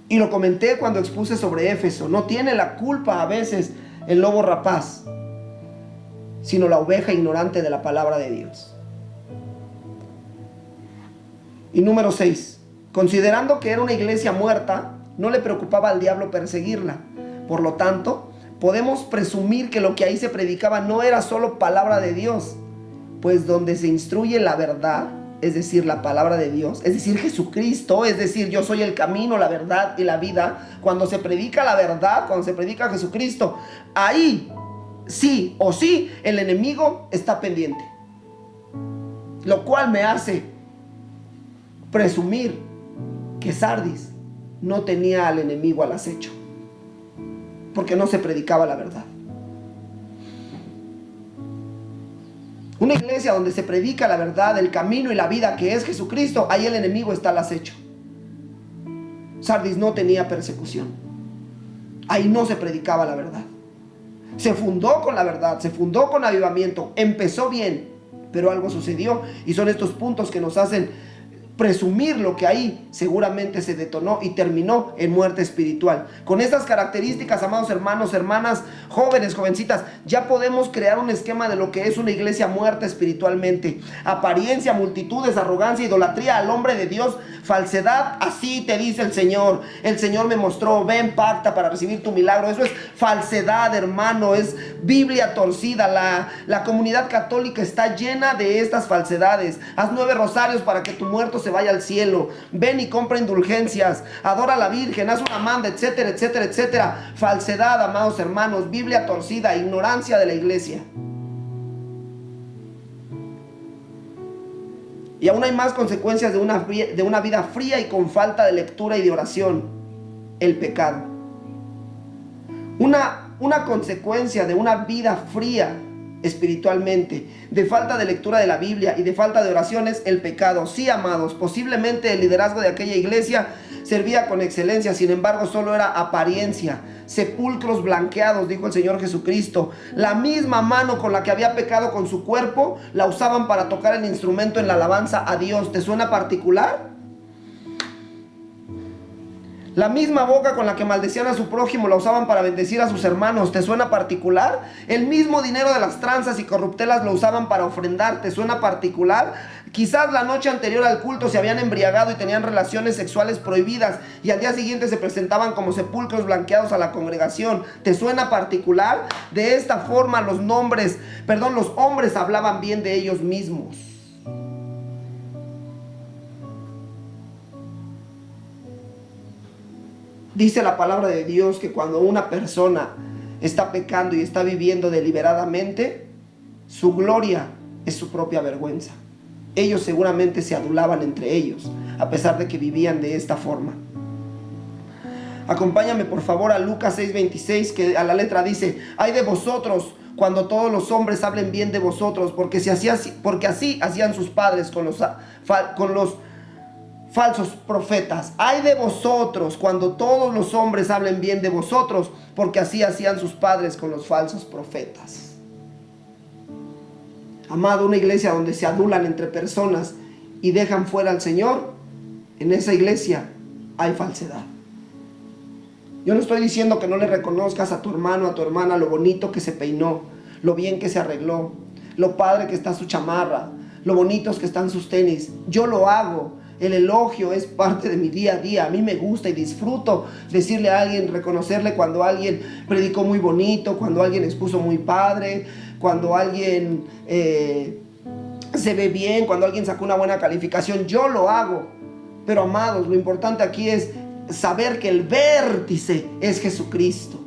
S1: Y lo comenté cuando expuse sobre Éfeso. No tiene la culpa a veces el lobo rapaz, sino la oveja ignorante de la palabra de Dios. Y número 6. Considerando que era una iglesia muerta, no le preocupaba al diablo perseguirla. Por lo tanto, podemos presumir que lo que ahí se predicaba no era solo palabra de Dios, pues donde se instruye la verdad, es decir, la palabra de Dios, es decir, Jesucristo, es decir, yo soy el camino, la verdad y la vida. Cuando se predica la verdad, cuando se predica Jesucristo, ahí sí o sí el enemigo está pendiente. Lo cual me hace presumir que Sardis no tenía al enemigo al acecho, porque no se predicaba la verdad. Una iglesia donde se predica la verdad, el camino y la vida que es Jesucristo, ahí el enemigo está al acecho. Sardis no tenía persecución. Ahí no se predicaba la verdad. Se fundó con la verdad, se fundó con avivamiento, empezó bien, pero algo sucedió, y son estos puntos que nos hacen presumir lo que ahí seguramente se detonó y terminó en muerte espiritual. Con estas características, amados hermanos, hermanas, jóvenes, jovencitas, ya podemos crear un esquema de lo que es una iglesia muerta espiritualmente. Apariencia, multitudes, arrogancia, idolatría al hombre de Dios, falsedad. Así te dice el Señor. El Señor me mostró: ven, pacta para recibir tu milagro. Eso es falsedad, hermano, es Biblia torcida. La comunidad católica está llena de estas falsedades. Haz 9 rosarios para que tu muerto se vaya al cielo. Ven y compra indulgencias. Adora a la Virgen, haz una manda, etcétera, etcétera, etcétera. Falsedad, amados hermanos, Biblia torcida, ignorancia de la iglesia. Y aún hay más consecuencias de una vida fría y con falta de lectura y de oración: el pecado. Una consecuencia de una vida fría espiritualmente, de falta de lectura de la Biblia y de falta de oraciones, el pecado. Sí, amados, posiblemente el liderazgo de aquella iglesia servía con excelencia, sin embargo solo era apariencia. Sepulcros blanqueados, dijo el Señor Jesucristo. La misma mano con la que había pecado con su cuerpo la usaban para tocar el instrumento en la alabanza a Dios. ¿Te suena particular? La misma boca con la que maldecían a su prójimo la usaban para bendecir a sus hermanos. ¿Te suena particular? El mismo dinero de las tranzas y corruptelas lo usaban para ofrendar. ¿Te suena particular? Quizás la noche anterior al culto se habían embriagado y tenían relaciones sexuales prohibidas, y al día siguiente se presentaban como sepulcros blanqueados a la congregación. ¿Te suena particular? De esta forma los hombres hablaban bien de ellos mismos. Dice la palabra de Dios que cuando una persona está pecando y está viviendo deliberadamente, su gloria es su propia vergüenza. Ellos seguramente se adulaban entre ellos, a pesar de que vivían de esta forma. Acompáñame por favor a Lucas 6:26, que a la letra dice: ay de vosotros cuando todos los hombres hablen bien de vosotros, porque así hacían sus padres con los falsos profetas. Ay de vosotros cuando todos los hombres hablen bien de vosotros, porque así hacían sus padres con los falsos profetas. Amado, una iglesia donde se adulan entre personas y dejan fuera al Señor, en esa iglesia hay falsedad. Yo no estoy diciendo que no le reconozcas a tu hermano, a tu hermana, lo bonito que se peinó, lo bien que se arregló, lo padre que está su chamarra, lo bonitos que están sus tenis. Yo lo hago. El elogio es parte de mi día a día. A mí me gusta y disfruto decirle a alguien, reconocerle cuando alguien predicó muy bonito, cuando alguien expuso muy padre, cuando alguien se ve bien, cuando alguien sacó una buena calificación. Yo lo hago. Pero amados, lo importante aquí es saber que el vértice es Jesucristo.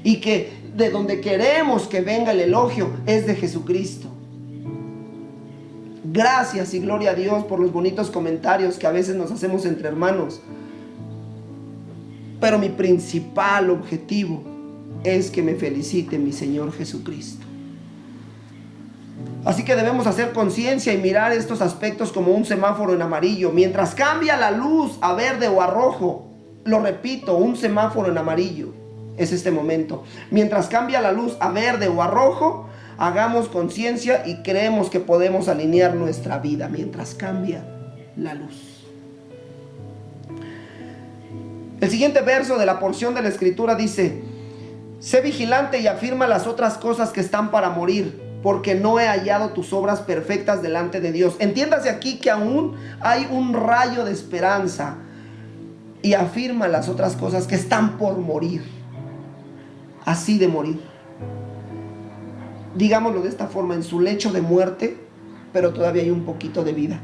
S1: Y que de donde queremos que venga el elogio es de Jesucristo. Gracias y gloria a Dios por los bonitos comentarios que a veces nos hacemos entre hermanos. Pero mi principal objetivo es que me felicite mi Señor Jesucristo. Así que debemos hacer conciencia y mirar estos aspectos como un semáforo en amarillo. Mientras cambia la luz a verde o a rojo, lo repito, un semáforo en amarillo es este momento. Mientras cambia la luz a verde o a rojo, hagamos conciencia y creemos que podemos alinear nuestra vida mientras cambia la luz. El siguiente verso de la porción de la Escritura dice: sé vigilante y afirma las otras cosas que están para morir, porque no he hallado tus obras perfectas delante de Dios. Entiéndase aquí que aún hay un rayo de esperanza. Y afirma las otras cosas que están por morir. Así de morir. Digámoslo de esta forma, en su lecho de muerte, pero todavía hay un poquito de vida.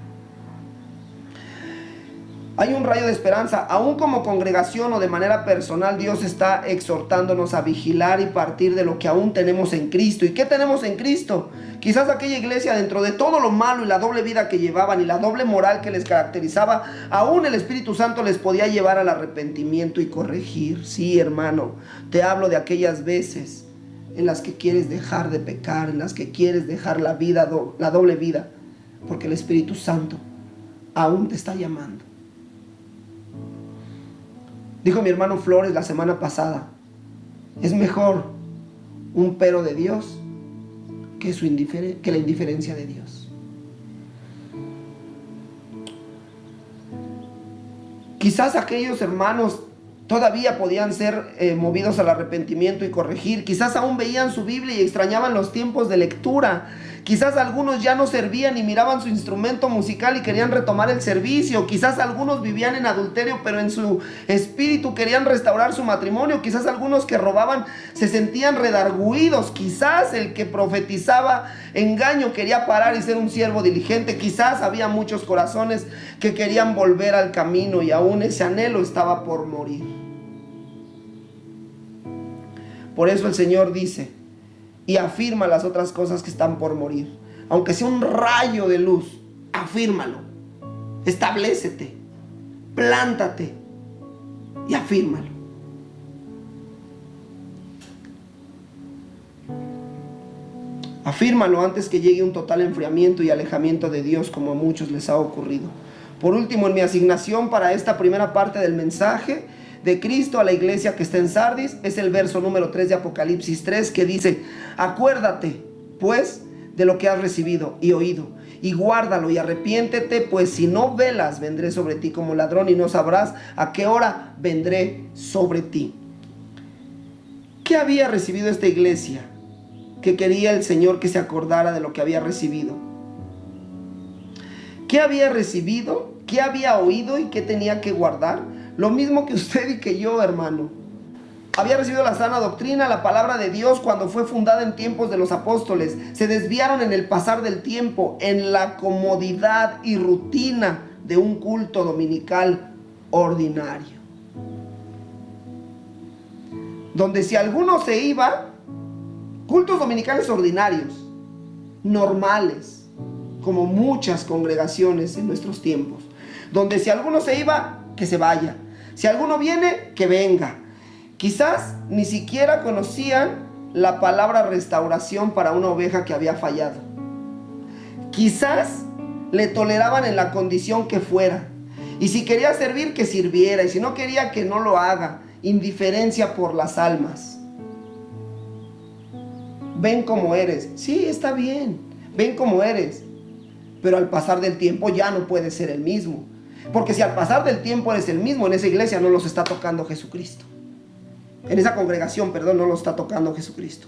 S1: Hay un rayo de esperanza. Aún como congregación o de manera personal, Dios está exhortándonos a vigilar y partir de lo que aún tenemos en Cristo. ¿Y qué tenemos en Cristo? Quizás aquella iglesia, dentro de todo lo malo y la doble vida que llevaban y la doble moral que les caracterizaba, aún el Espíritu Santo les podía llevar al arrepentimiento y corregir. Sí, hermano, te hablo de aquellas veces en las que quieres dejar de pecar, en las que quieres dejar la vida, la doble vida, porque el Espíritu Santo aún te está llamando. Dijo mi hermano Flores la semana pasada: es mejor un pero de Dios que la indiferencia de Dios. Quizás aquellos hermanos todavía podían ser movidos al arrepentimiento y corregir. Quizás aún veían su Biblia y extrañaban los tiempos de lectura. Quizás algunos ya no servían y miraban su instrumento musical y querían retomar el servicio. Quizás algunos vivían en adulterio, pero en su espíritu querían restaurar su matrimonio. Quizás algunos que robaban se sentían redarguidos. Quizás el que profetizaba engaño quería parar y ser un siervo diligente. Quizás había muchos corazones que querían volver al camino y aún ese anhelo estaba por morir. Por eso el Señor dice: y afirma las otras cosas que están por morir. Aunque sea un rayo de luz, afírmalo. Establécete, plántate y afírmalo. Afírmalo antes que llegue un total enfriamiento y alejamiento de Dios, como a muchos les ha ocurrido. Por último, en mi asignación para esta primera parte del mensaje de Cristo a la iglesia que está en Sardis, es el verso número 3 de Apocalipsis 3, que dice: acuérdate pues de lo que has recibido y oído, y guárdalo y arrepiéntete, pues si no velas, vendré sobre ti como ladrón y no sabrás a qué hora vendré sobre ti. ¿Qué había recibido esta iglesia que quería el Señor que se acordara de lo que había recibido? ¿Qué había recibido? ¿Qué había oído y qué tenía que guardar? Lo mismo que usted y que yo, hermano. Había recibido la sana doctrina, la palabra de Dios cuando fue fundada en tiempos de los apóstoles. Se desviaron en el pasar del tiempo, en la comodidad y rutina de un culto dominical ordinario. Donde si alguno se iba, cultos dominicales ordinarios, normales, como muchas congregaciones en nuestros tiempos. Donde si alguno se iba, que se vaya. Si alguno viene, que venga. Quizás ni siquiera conocían la palabra restauración para una oveja que había fallado. Quizás le toleraban en la condición que fuera. Y si quería servir, que sirviera. Y si no quería, que no lo haga. Indiferencia por las almas. Ven como eres. Sí, está bien. Ven como eres. Pero al pasar del tiempo ya no puedes ser el mismo. Porque si al pasar del tiempo eres el mismo, en esa iglesia no los está tocando Jesucristo. En esa congregación, perdón, no los está tocando Jesucristo.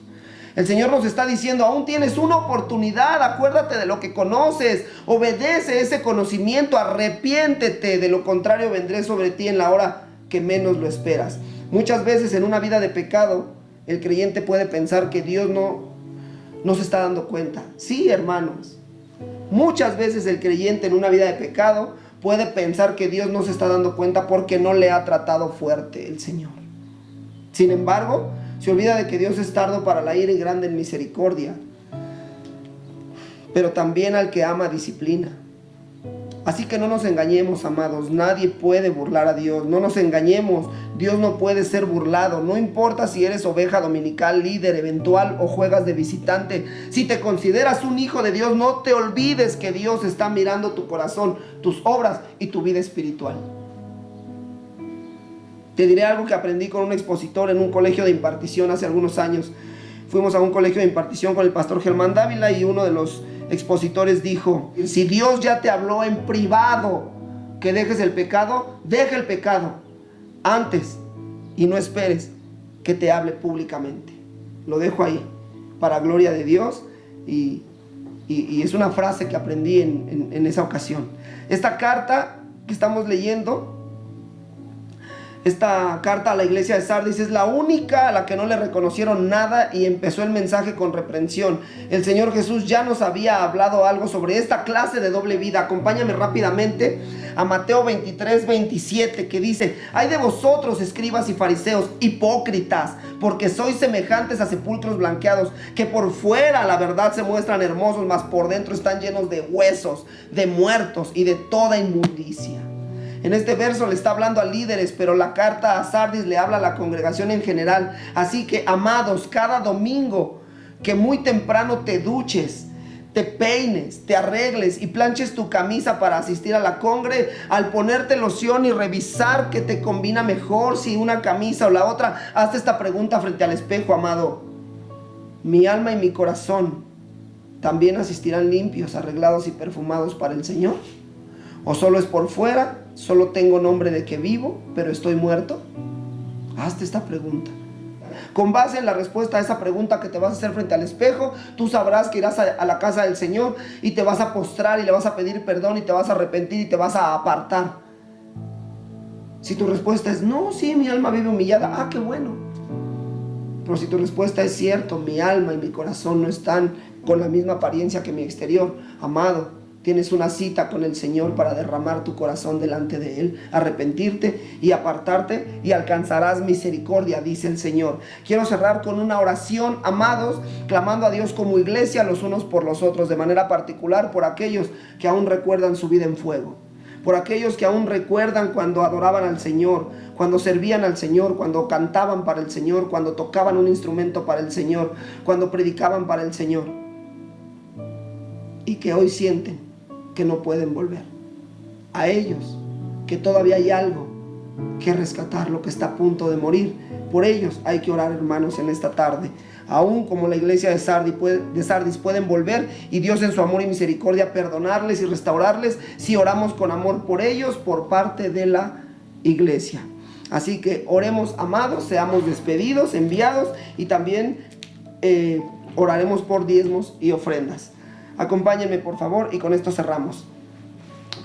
S1: El Señor nos está diciendo, aún tienes una oportunidad, acuérdate de lo que conoces, obedece ese conocimiento, arrepiéntete, de lo contrario vendré sobre ti en la hora que menos lo esperas. Muchas veces en una vida de pecado, el creyente puede pensar que Dios no se está dando cuenta. Sí, hermanos, muchas veces el creyente en una vida de pecado puede pensar que Dios no se está dando cuenta porque no le ha tratado fuerte el Señor. Sin embargo, se olvida de que Dios es tardo para la ira y grande en misericordia, pero también al que ama disciplina. Así que no nos engañemos, amados, nadie puede burlar a Dios, no nos engañemos, Dios no puede ser burlado, no importa si eres oveja dominical, líder eventual o juegas de visitante. Si te consideras un hijo de Dios, no te olvides que Dios está mirando tu corazón, tus obras y tu vida espiritual. Te diré algo que aprendí con un expositor en un colegio de impartición hace algunos años. Fuimos a un colegio de impartición con el pastor Germán Dávila y uno de los expositores dijo, si Dios ya te habló en privado que dejes el pecado, deja el pecado antes y no esperes que te hable públicamente. Lo dejo ahí para gloria de Dios y es una frase que aprendí en esa ocasión. Esta carta que estamos leyendo, esta carta a la iglesia de Sardis es la única a la que no le reconocieron nada y empezó el mensaje con reprensión. El Señor Jesús ya nos había hablado algo sobre esta clase de doble vida. Acompáñame rápidamente a Mateo 23:27, que dice: ay de vosotros, escribas y fariseos, hipócritas, porque sois semejantes a sepulcros blanqueados, que por fuera la verdad se muestran hermosos, mas por dentro están llenos de huesos, de muertos y de toda inmundicia. En este verso le está hablando a líderes, pero la carta a Sardis le habla a la congregación en general. Así que, amados, cada domingo que muy temprano te duches, te peines, te arregles y planches tu camisa para asistir a la congre, al ponerte loción y revisar que te combina mejor, si una camisa o la otra, hazte esta pregunta frente al espejo, amado: ¿mi alma y mi corazón también asistirán limpios, arreglados y perfumados para el Señor? ¿O solo es por fuera? ¿Solo tengo nombre de que vivo, pero estoy muerto? Hazte esta pregunta. Con base en la respuesta a esa pregunta que te vas a hacer frente al espejo, tú sabrás que irás a la casa del Señor y te vas a postrar y le vas a pedir perdón y te vas a arrepentir y te vas a apartar. Si tu respuesta es no, sí, mi alma vive humillada, qué bueno. Pero si tu respuesta es cierto, mi alma y mi corazón no están con la misma apariencia que mi exterior, amado, tienes una cita con el Señor para derramar tu corazón delante de Él, arrepentirte y apartarte, y alcanzarás misericordia, dice el Señor. Quiero cerrar con una oración, amados, clamando a Dios como iglesia los unos por los otros, de manera particular por aquellos que aún recuerdan su vida en fuego, por aquellos que aún recuerdan cuando adoraban al Señor, cuando servían al Señor, cuando cantaban para el Señor, cuando tocaban un instrumento para el Señor, cuando predicaban para el Señor, y que hoy sienten que no pueden volver. A ellos que todavía hay algo que rescatar, lo que está a punto de morir, por ellos hay que orar, hermanos, en esta tarde. Aún como la iglesia de Sardis pueden volver, y Dios en su amor y misericordia perdonarles y restaurarles si oramos con amor por ellos, por parte de la iglesia. Así que oremos, amados, seamos despedidos, enviados, y también oraremos por diezmos y ofrendas. Acompáñenme, por favor, y con esto cerramos.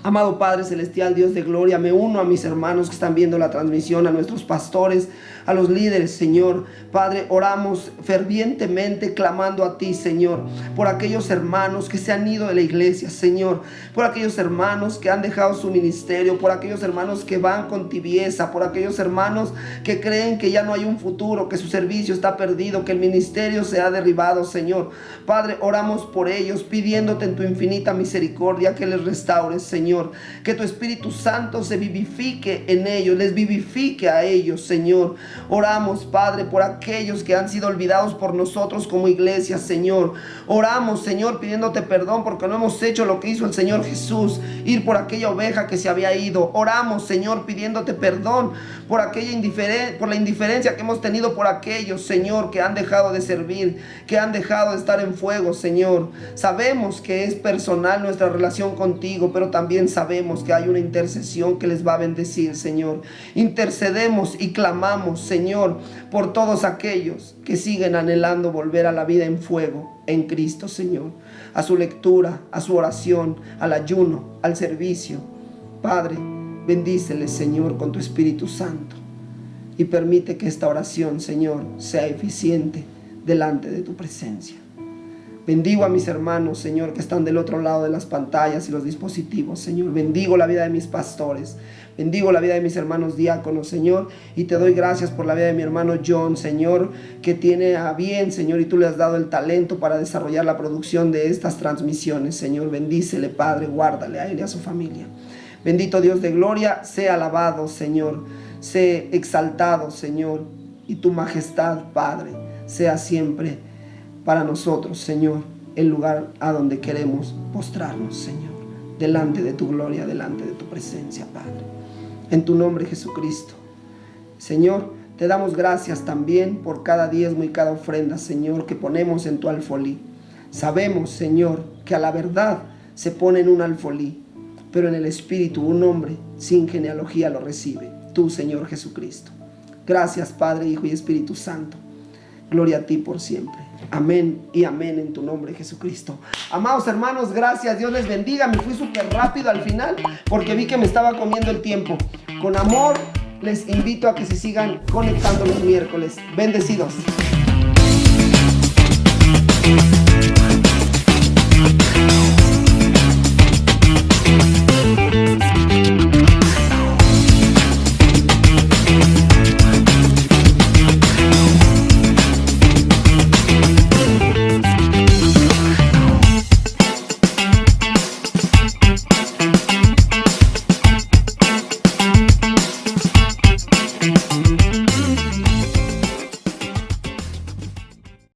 S1: Amado Padre Celestial, Dios de gloria, me uno a mis hermanos que están viendo la transmisión, a nuestros pastores, a los líderes, Señor. Padre, oramos fervientemente, clamando a ti, Señor, por aquellos hermanos que se han ido de la iglesia, Señor, por aquellos hermanos que han dejado su ministerio, por aquellos hermanos que van con tibieza, por aquellos hermanos que creen que ya no hay un futuro, que su servicio está perdido, que el ministerio se ha derribado, Señor. Padre, oramos por ellos, pidiéndote en tu infinita misericordia que les restaures, Señor. Señor. Que tu Espíritu Santo se vivifique en ellos, les vivifique a ellos, Señor. Oramos, Padre, por aquellos que han sido olvidados por nosotros como iglesia, Señor. Oramos, Señor, pidiéndote perdón porque no hemos hecho lo que hizo el Señor Jesús, ir por aquella oveja que se había ido. Oramos, Señor, pidiéndote perdón por la indiferencia que hemos tenido por aquellos, Señor, que han dejado de servir, que han dejado de estar en fuego, Señor. Sabemos que es personal nuestra relación contigo, pero también sabemos que hay una intercesión que les va a bendecir, Señor. Intercedemos y clamamos, Señor, por todos aquellos que siguen anhelando volver a la vida en fuego en Cristo, Señor. A su lectura, a su oración, al ayuno, al servicio. Padre, bendíceles, Señor, con tu Espíritu Santo. Y permite que esta oración, Señor, sea eficiente delante de tu presencia. Bendigo a mis hermanos, Señor, que están del otro lado de las pantallas y los dispositivos, Señor. Bendigo la vida de mis pastores. Bendigo la vida de mis hermanos diáconos, Señor. Y te doy gracias por la vida de mi hermano John, Señor, que tiene a bien, Señor, y tú le has dado el talento para desarrollar la producción de estas transmisiones, Señor. Bendícele, Padre, guárdale a él y a su familia. Bendito Dios de gloria, sea alabado, Señor. Sé exaltado, Señor. Y tu majestad, Padre, sea siempre para nosotros, Señor, el lugar a donde queremos postrarnos, Señor, delante de tu gloria, delante de tu presencia, Padre. En tu nombre, Jesucristo. Señor, te damos gracias también por cada diezmo y cada ofrenda, Señor, que ponemos en tu alfolí. Sabemos, Señor, que a la verdad se pone en un alfolí, pero en el Espíritu un hombre sin genealogía lo recibe. Tú, Señor Jesucristo. Gracias, Padre, Hijo y Espíritu Santo. Gloria a ti por siempre. Amén y amén en tu nombre, Jesucristo. Amados hermanos, gracias. Dios les bendiga. Me fui súper rápido al final porque vi que me estaba comiendo el tiempo. Con amor les invito a que se sigan conectando los miércoles. Bendecidos.